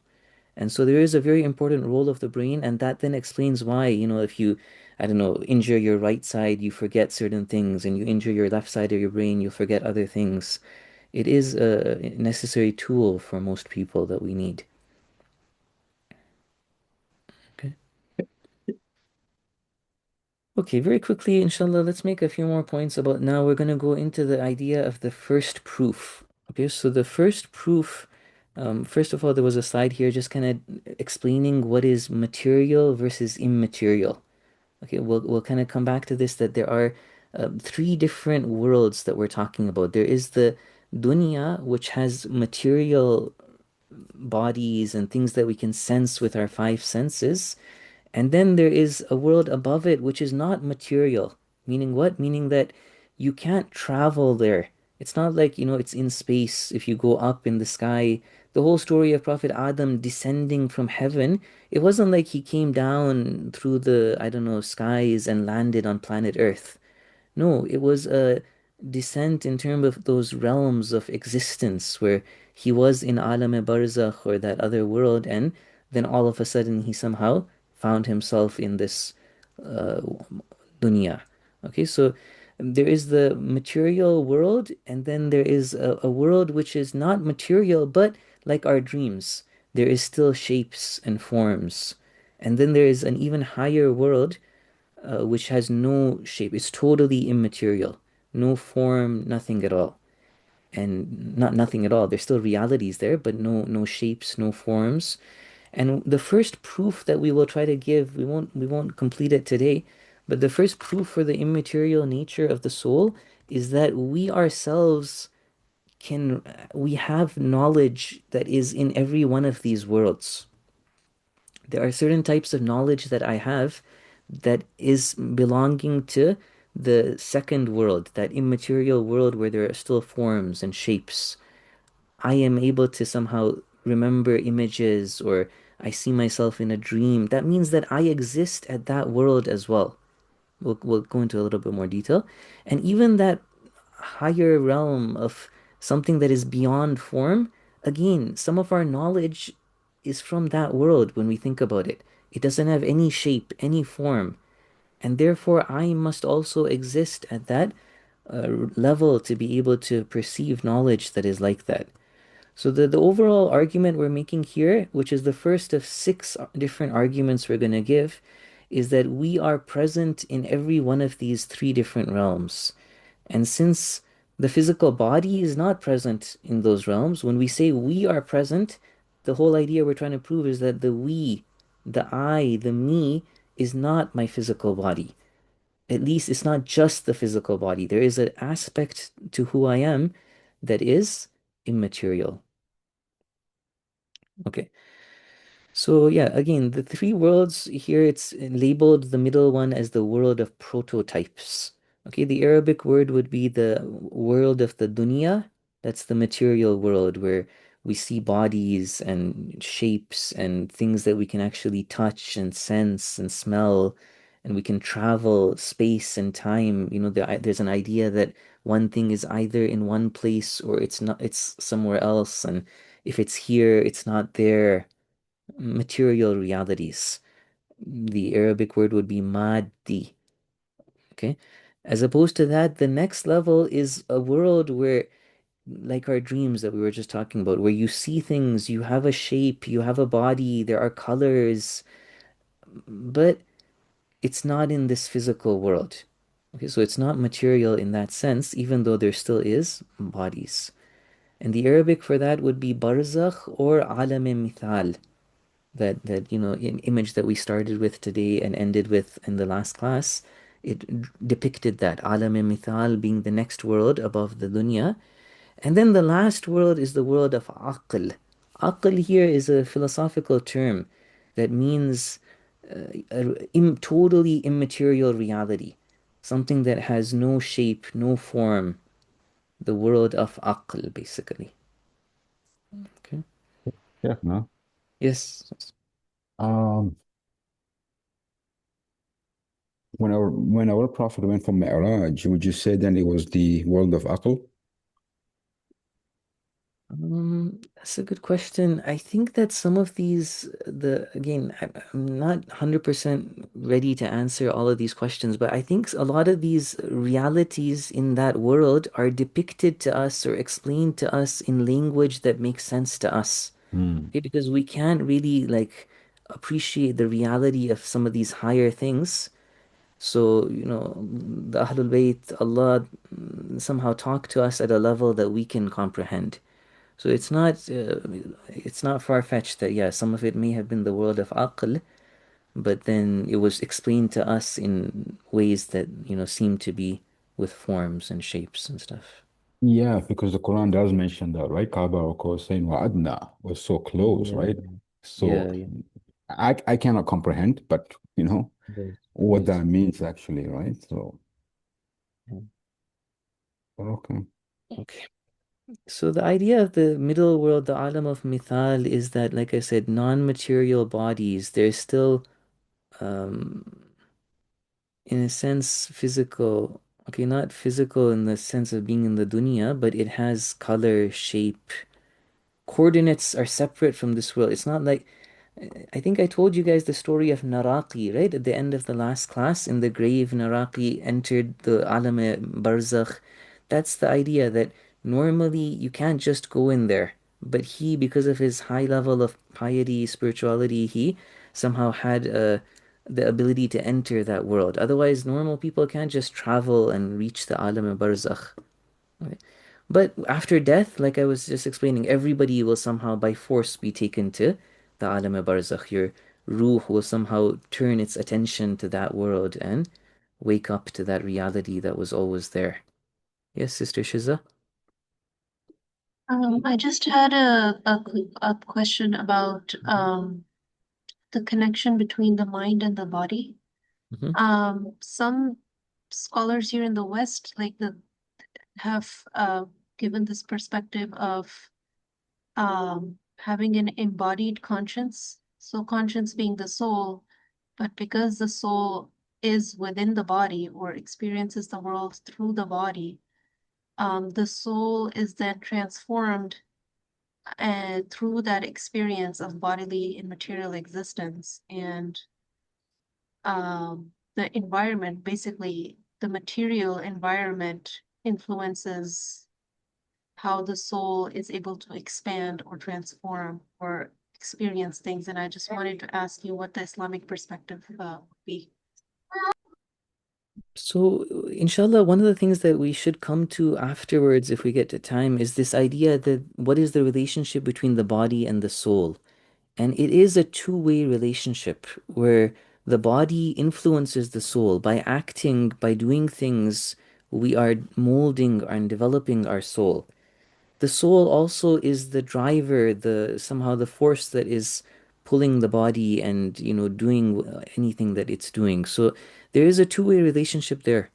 And so there is a very important role of the brain, and that then explains why, if you, I don't know, injure your right side, you forget certain things, and you injure your left side of your brain, you forget other things. It is a necessary tool for most people that we need. Okay. Okay, very quickly, inshallah, let's make a few more points about now. We're going to go into the idea of the first proof. Okay, so the first proof, first of all, there was a slide here just kind of explaining what is material versus immaterial. Okay, we'll kind of come back to this that there are three different worlds that we're talking about. There is the dunya, which has material bodies and things that we can sense with our five senses. And then there is a world above it which is not material. Meaning what? Meaning that you can't travel there. It's not like, it's in space. If you go up in the sky, the whole story of Prophet Adam descending from heaven, it wasn't like he came down through the, I don't know, skies and landed on planet Earth. No, it was a descent in terms of those realms of existence where he was in Alam-e Barzakh or that other world, and then all of a sudden he somehow found himself in this uh, dunya. Okay, so there is the material world, and then there is a world which is not material, but like our dreams. There is still shapes and forms. And then there is an even higher world which has no shape. It's totally immaterial, no form, nothing at all. and not nothing at all. There's still realities there, but no shapes, no forms. And the first proof that we will try to give, we won't complete it today, but the first proof for the immaterial nature of the soul is that we ourselves can we have knowledge that is in every one of these worlds. There are certain types of knowledge that I have that is belonging to the second world, that immaterial world where there are still forms and shapes. I am able to somehow remember images or I see myself in a dream. That means that I exist at that world as well. We'll go into a little bit more detail. And even that higher realm of something that is beyond form, again, some of our knowledge is from that world when we think about it. It doesn't have any shape, any form. And therefore, I must also exist at that level to be able to perceive knowledge that is like that. So the overall argument we're making here, which is the first of six different arguments we're going to give, is that we are present in every one of these three different realms. And since the physical body is not present in those realms, when we say we are present, the whole idea we're trying to prove is that the we, the I, the me, is not my physical body. At least it's not just the physical body. There is an aspect to who I am that is immaterial. Okay. So yeah, again, the three worlds here, it's labeled the middle one as the world of prototypes. Okay, the Arabic word would be the world of the dunya. That's the material world where we see bodies and shapes and things that we can actually touch and sense and smell, and we can travel space and time. There's an idea that one thing is either in one place or it's not, it's somewhere else, and if it's here, it's not there. Material realities. The Arabic word would be maddi. Okay. As opposed to that, the next level is a world where, like our dreams that we were just talking about, where you see things, you have a shape, you have a body, there are colors, but it's not in this physical world. Okay, so it's not material in that sense, even though there still is bodies. And the Arabic for that would be barzakh or alam mithal. That image that we started with today and ended with in the last class, it depicted that alam mithal being the next world above the dunya. And then the last world is the world of aql. Aql here is a philosophical term that means totally immaterial reality, something that has no shape, no form, the world of aql, basically. Okay. Yeah, no. Yes. Um, when our prophet went from Mi'raj, would you say then it was the world of Aql? That's a good question. I think that some of these, again, I'm not 100% ready to answer all of these questions, but I think a lot of these realities in that world are depicted to us or explained to us in language that makes sense to us. Hmm. Okay, because we can't really like appreciate the reality of some of these higher things. So, the Ahlul Bayt, Allah somehow talk to us at a level that we can comprehend. So it's not far-fetched that yeah, some of it may have been the world of aql, but then it was explained to us in ways that, seem to be with forms and shapes and stuff. Yeah, because the Quran does mention that, right? Kaaba, of course, saying Wa'adna was so close, Yeah, right? So yeah, yeah. I cannot comprehend, but Right, what right. that means actually, right? So Yeah. okay. Okay. So the idea of the middle world, the alam of mithal, is that, like I said, non-material bodies, they're still um in a sense physical. Okay, not physical in the sense of being in the dunya, but it has color, shape. Coordinates are separate from this world. It's not like I think I told you guys the story of Naraqi, right? At the end of the last class, in the grave, Naraqi entered the Alam Barzakh. That's the idea that normally you can't just go in there. But he, because of his high level of piety, spirituality, he somehow had the ability to enter that world. Otherwise, normal people can't just travel and reach the Alam Barzakh. Right? But after death, like I was just explaining, everybody will somehow by force be taken to the alam barzakh. Your ruh will somehow turn its attention to that world and wake up to that reality that was always there. Yes, Sister Shiza? I just had a question about the connection between the mind and the body. Hmm. Some scholars here in the West have given this perspective of having an embodied conscience. So conscience being the soul, but because the soul is within the body or experiences the world through the body, the soul is then transformed and through that experience of bodily and material existence and the environment, basically the material environment influences how the soul is able to expand or transform or experience things. And I just wanted to ask you what the Islamic perspective would be. So, inshallah, one of the things that we should come to afterwards, if we get to time, is this idea that what is the relationship between the body and the soul? And it is a two-way relationship where the body influences the soul. By acting, by doing things, we are molding and developing our soul. The soul also is the driver, the somehow the force that is pulling the body and, doing anything that it's doing. So there is a two-way relationship there.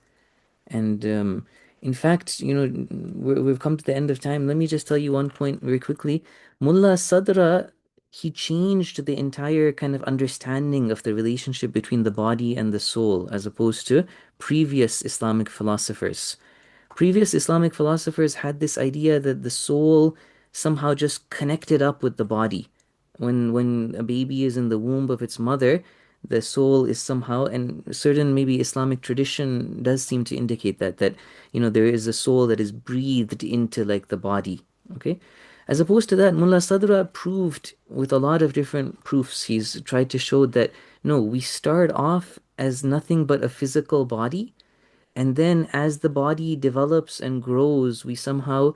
And in fact, we've come to the end of time. Let me just tell you one point very quickly. Mullah Sadra, he changed the entire kind of understanding of the relationship between the body and the soul, as opposed to previous Islamic philosophers. Previous Islamic philosophers had this idea that the soul somehow just connected up with the body. When a baby is in the womb of its mother, the soul is somehow, and certain maybe Islamic tradition does seem to indicate that there is a soul that is breathed into like the body. Okay? As opposed to that, Mullah Sadra proved with a lot of different proofs, he's tried to show that no, we start off as nothing but a physical body, and then as the body develops and grows, we somehow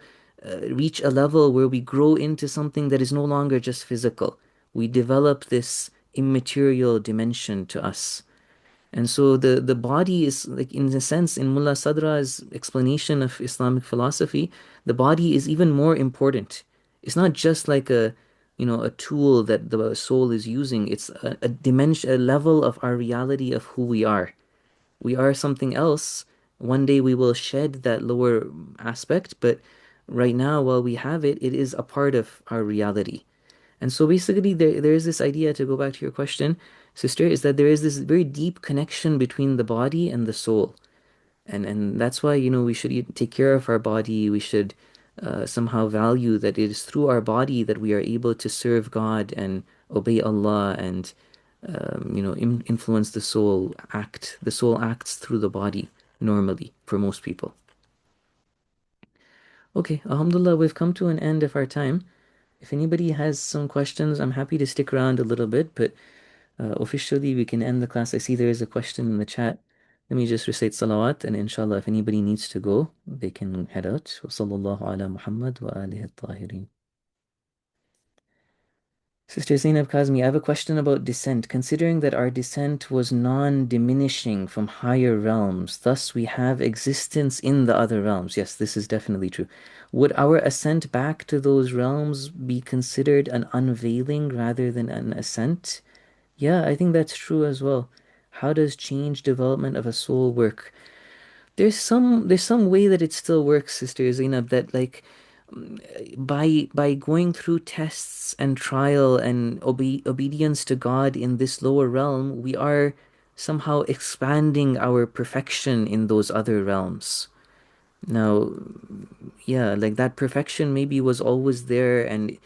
reach a level where we grow into something that is no longer just physical. We develop this immaterial dimension to us. And so the body is like in a sense in Mullah Sadra's explanation of Islamic philosophy, the body is even more important. It's not just like a tool that the soul is using. It's a dimension, a level of our reality of who we are. We are something else. One day we will shed that lower aspect, but right now, while we have it, it is a part of our reality. And so basically, there is this idea, to go back to your question, sister, is that there is this very deep connection between the body and the soul. And that's why, we should take care of our body. We should somehow value that it is through our body that we are able to serve God and obey Allah and influence the soul. The soul acts through the body normally for most people. Okay, Alhamdulillah, we've come to an end of our time. If anybody has some questions, I'm happy to stick around a little bit, but officially we can end the class. I see there is a question in the chat. Let me just recite salawat, and inshallah, if anybody needs to go, they can head out. Wa sallallahu ala Muhammad wa alihi at-tahirin. Sister Zainab Kazmi, I have a question about descent. Considering that our descent was non-diminishing from higher realms, thus we have existence in the other realms. Yes, this is definitely true. Would our ascent back to those realms be considered an unveiling rather than an ascent? Yeah, I think that's true as well. How does change development of a soul work? There's some way that it still works, Sister Zainab, that like by going through tests and trial and obedience to God in this lower realm, we are somehow expanding our perfection in those other realms. Now, yeah, like that perfection maybe was always there, and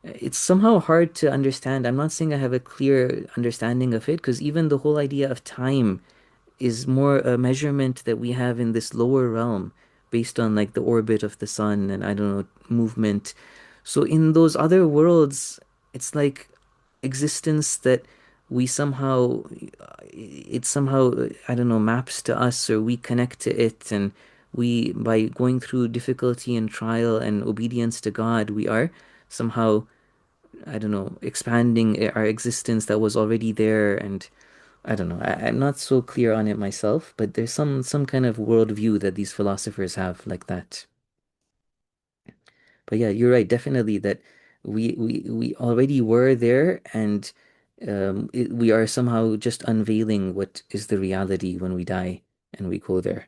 it's somehow hard to understand. I'm not saying I have a clear understanding of it, because even the whole idea of time is more a measurement that we have in this lower realm based on like the orbit of the sun and I don't know, movement. So in those other worlds, it's like existence that we somehow, it somehow, I don't know, maps to us or we connect to it and we, by going through difficulty and trial and obedience to God, we are somehow, I don't know, expanding our existence that was already there. And I don't know, I'm not so clear on it myself, but there's some kind of worldview that these philosophers have like that. But yeah, you're right, definitely that we already were there, and we are somehow just unveiling what is the reality when we die and we go there.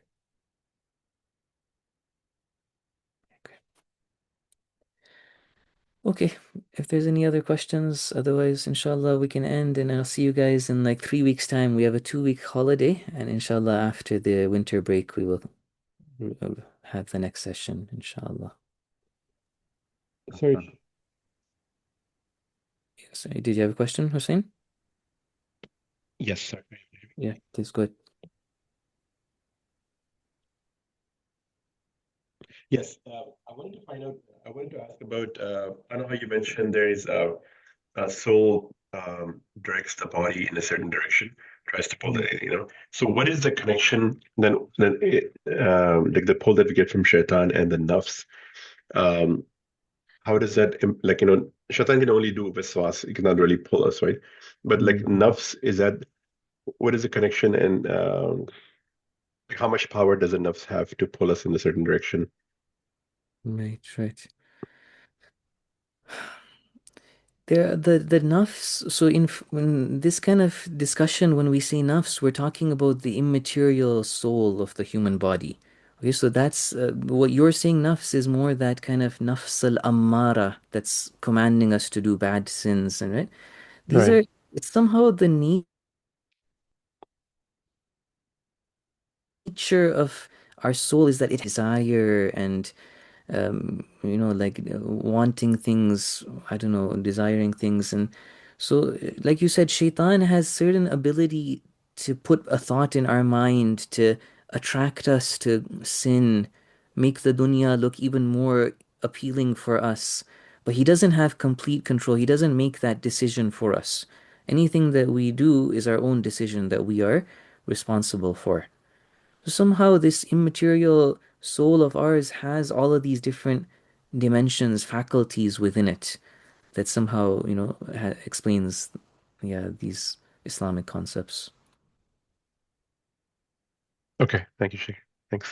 Okay, if there's any other questions, otherwise, inshallah, we can end, and I'll see you guys in like 3 weeks' time. We have a 2 week holiday, and inshallah, after the winter break, we will have the next session, inshallah. Sorry. Sorry, did you have a question, Hussein? Yes, sir. Yeah, please go ahead. Yes, I wanted to find out. I wanted to ask about. I know how you mentioned there is a soul directs the body in a certain direction, tries to pull it, you know. So, what is the connection then like the pull that we get from shaitan and the nafs? Um, how does that like, you know, shaitan can only do waswas, it cannot really pull us, right? But like nafs, is that what is the connection, and how much power does the nafs have to pull us in a certain direction? Right, right. The nafs, so in this kind of discussion, when we say nafs, we're talking about the immaterial soul of the human body. Okay, so that's what you're saying. Nafs is more that kind of nafs al-ammara that's commanding us to do bad sins, and right? These Right. are, it's somehow the nature of our soul is that it desire and like wanting things, I don't know, desiring things. And so, like you said, shaitan has certain ability to put a thought in our mind to attract us to sin, make the dunya look even more appealing for us. But he doesn't have complete control. He doesn't make that decision for us. Anything that we do is our own decision that we are responsible for. So somehow this immaterial soul of ours has all of these different dimensions, faculties within it that somehow, explains, yeah, these Islamic concepts. Okay. Thank you, Sheikh. Thanks.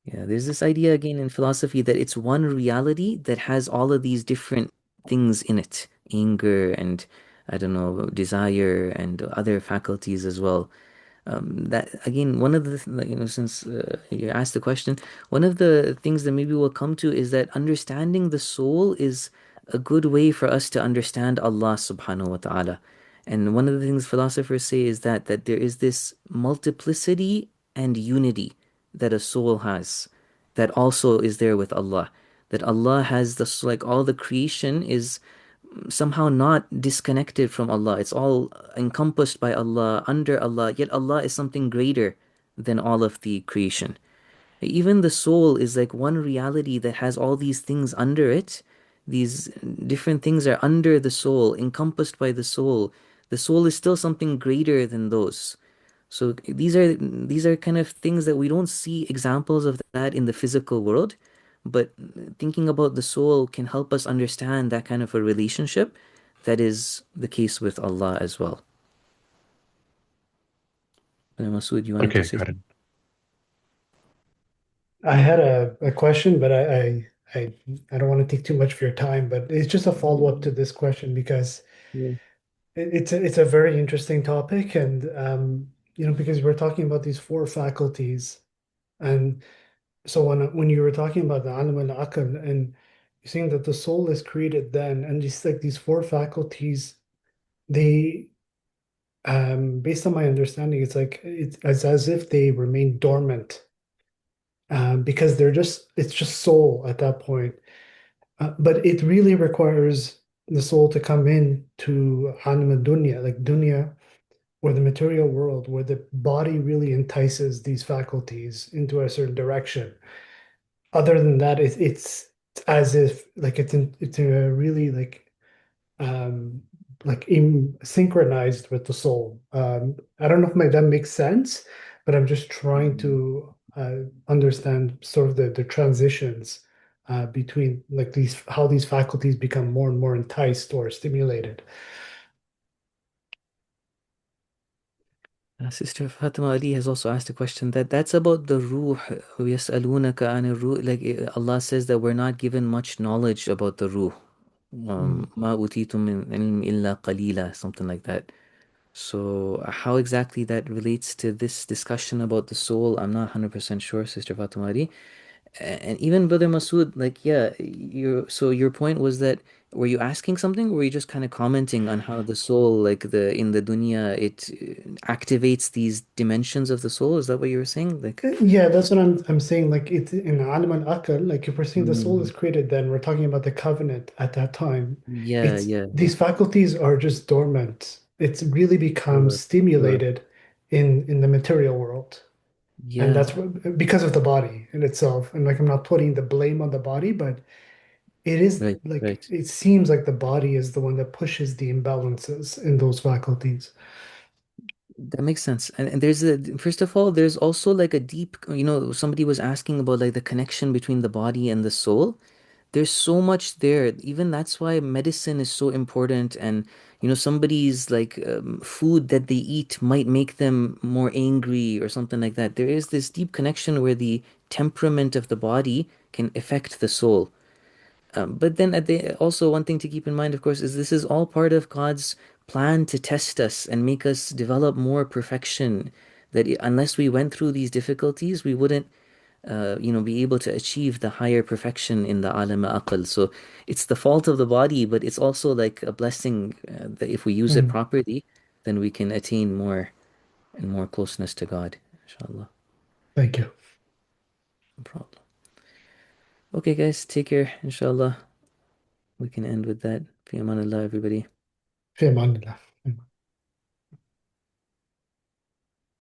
Yeah, there's this idea again in philosophy that it's one reality that has all of these different things in it, anger and, I don't know, desire and other faculties as well. That again, one of the since you asked the question, one of the things that maybe we'll come to is that understanding the soul is a good way for us to understand Allah subhanahu wa ta'ala. And one of the things philosophers say is that there is this multiplicity and unity that a soul has, that also is there with Allah. That Allah has this, like all the creation is somehow not disconnected from Allah. It's all encompassed by Allah, under Allah, yet Allah is something greater than all of the creation. Even the soul is like one reality that has all these things under it. These different things are under the soul, encompassed by the soul. The soul is still something greater than those. So these are kind of things that we don't see examples of that in the physical world, but thinking about the soul can help us understand that kind of a relationship that is the case with Allah as well. Masood, you wanted to Okay, say got it. something? I had a question, but I don't want to take too much of your time, but it's just a follow-up to this question because Yeah. it's a very interesting topic, and because we're talking about these four faculties, and so when you were talking about the alam al-aql, and you're saying that the soul is created then, and just like these four faculties, they based on my understanding, it's like it's as if they remain dormant, because it's just soul at that point. But it really requires the soul to come in to alam dunya, like dunya, or the material world, where the body really entices these faculties into a certain direction. Other than that, it's as if like it's a really like um, like synchronized with the soul. I don't know if that makes sense, but I'm just trying to understand sort of the transitions between like these how these faculties become more and more enticed or stimulated. Sister Fatima Ali has also asked a question that's about the ruh. وَيَسْأَلُونَكَ عَنِ الروح. Like Allah says that we're not given much knowledge about the ruh. مَا أُوتِيتُم مِّنْ عِلْمٍ إِلَّا قَلِيلًا, something like that. So how exactly that relates to this discussion about the soul, I'm not 100% sure, Sister Fatima Ali. And even Brother Masood, like, yeah, so your point was that were you asking something, or were you just kind of commenting on how the soul, like in the dunya, it activates these dimensions of the soul? Is that what you were saying? Like, Yeah, that's what I'm saying. Like it's in Alam al Aql, like if we're saying the soul is mm, created, then we're talking about the covenant at that time. yeah, It's yeah, these faculties are just dormant. It's really becomes sure, sure, stimulated in the material world. And yeah, that's what, because of the body in itself. And like I'm not putting the blame on the body, but it is right, like right. it seems like the body is the one that pushes the imbalances in those faculties. That makes sense. And first of all, there's also like a deep, somebody was asking about like the connection between the body and the soul. There's so much there. Even that's why medicine is so important. And, somebody's like food that they eat might make them more angry or something like that. There is this deep connection where the temperament of the body can affect the soul. But then also one thing to keep in mind, of course, is this is all part of God's plan to test us and make us develop more perfection. That unless we went through these difficulties, we wouldn't, be able to achieve the higher perfection in the alam aql. So it's the fault of the body, but it's also like a blessing that if we use it Mm, properly, then we can attain more and more closeness to God. Inshallah. thank you. No problem. Okay, guys, take care. Inshallah, we can end with that. Fi amanillah, everybody. في أمان الله.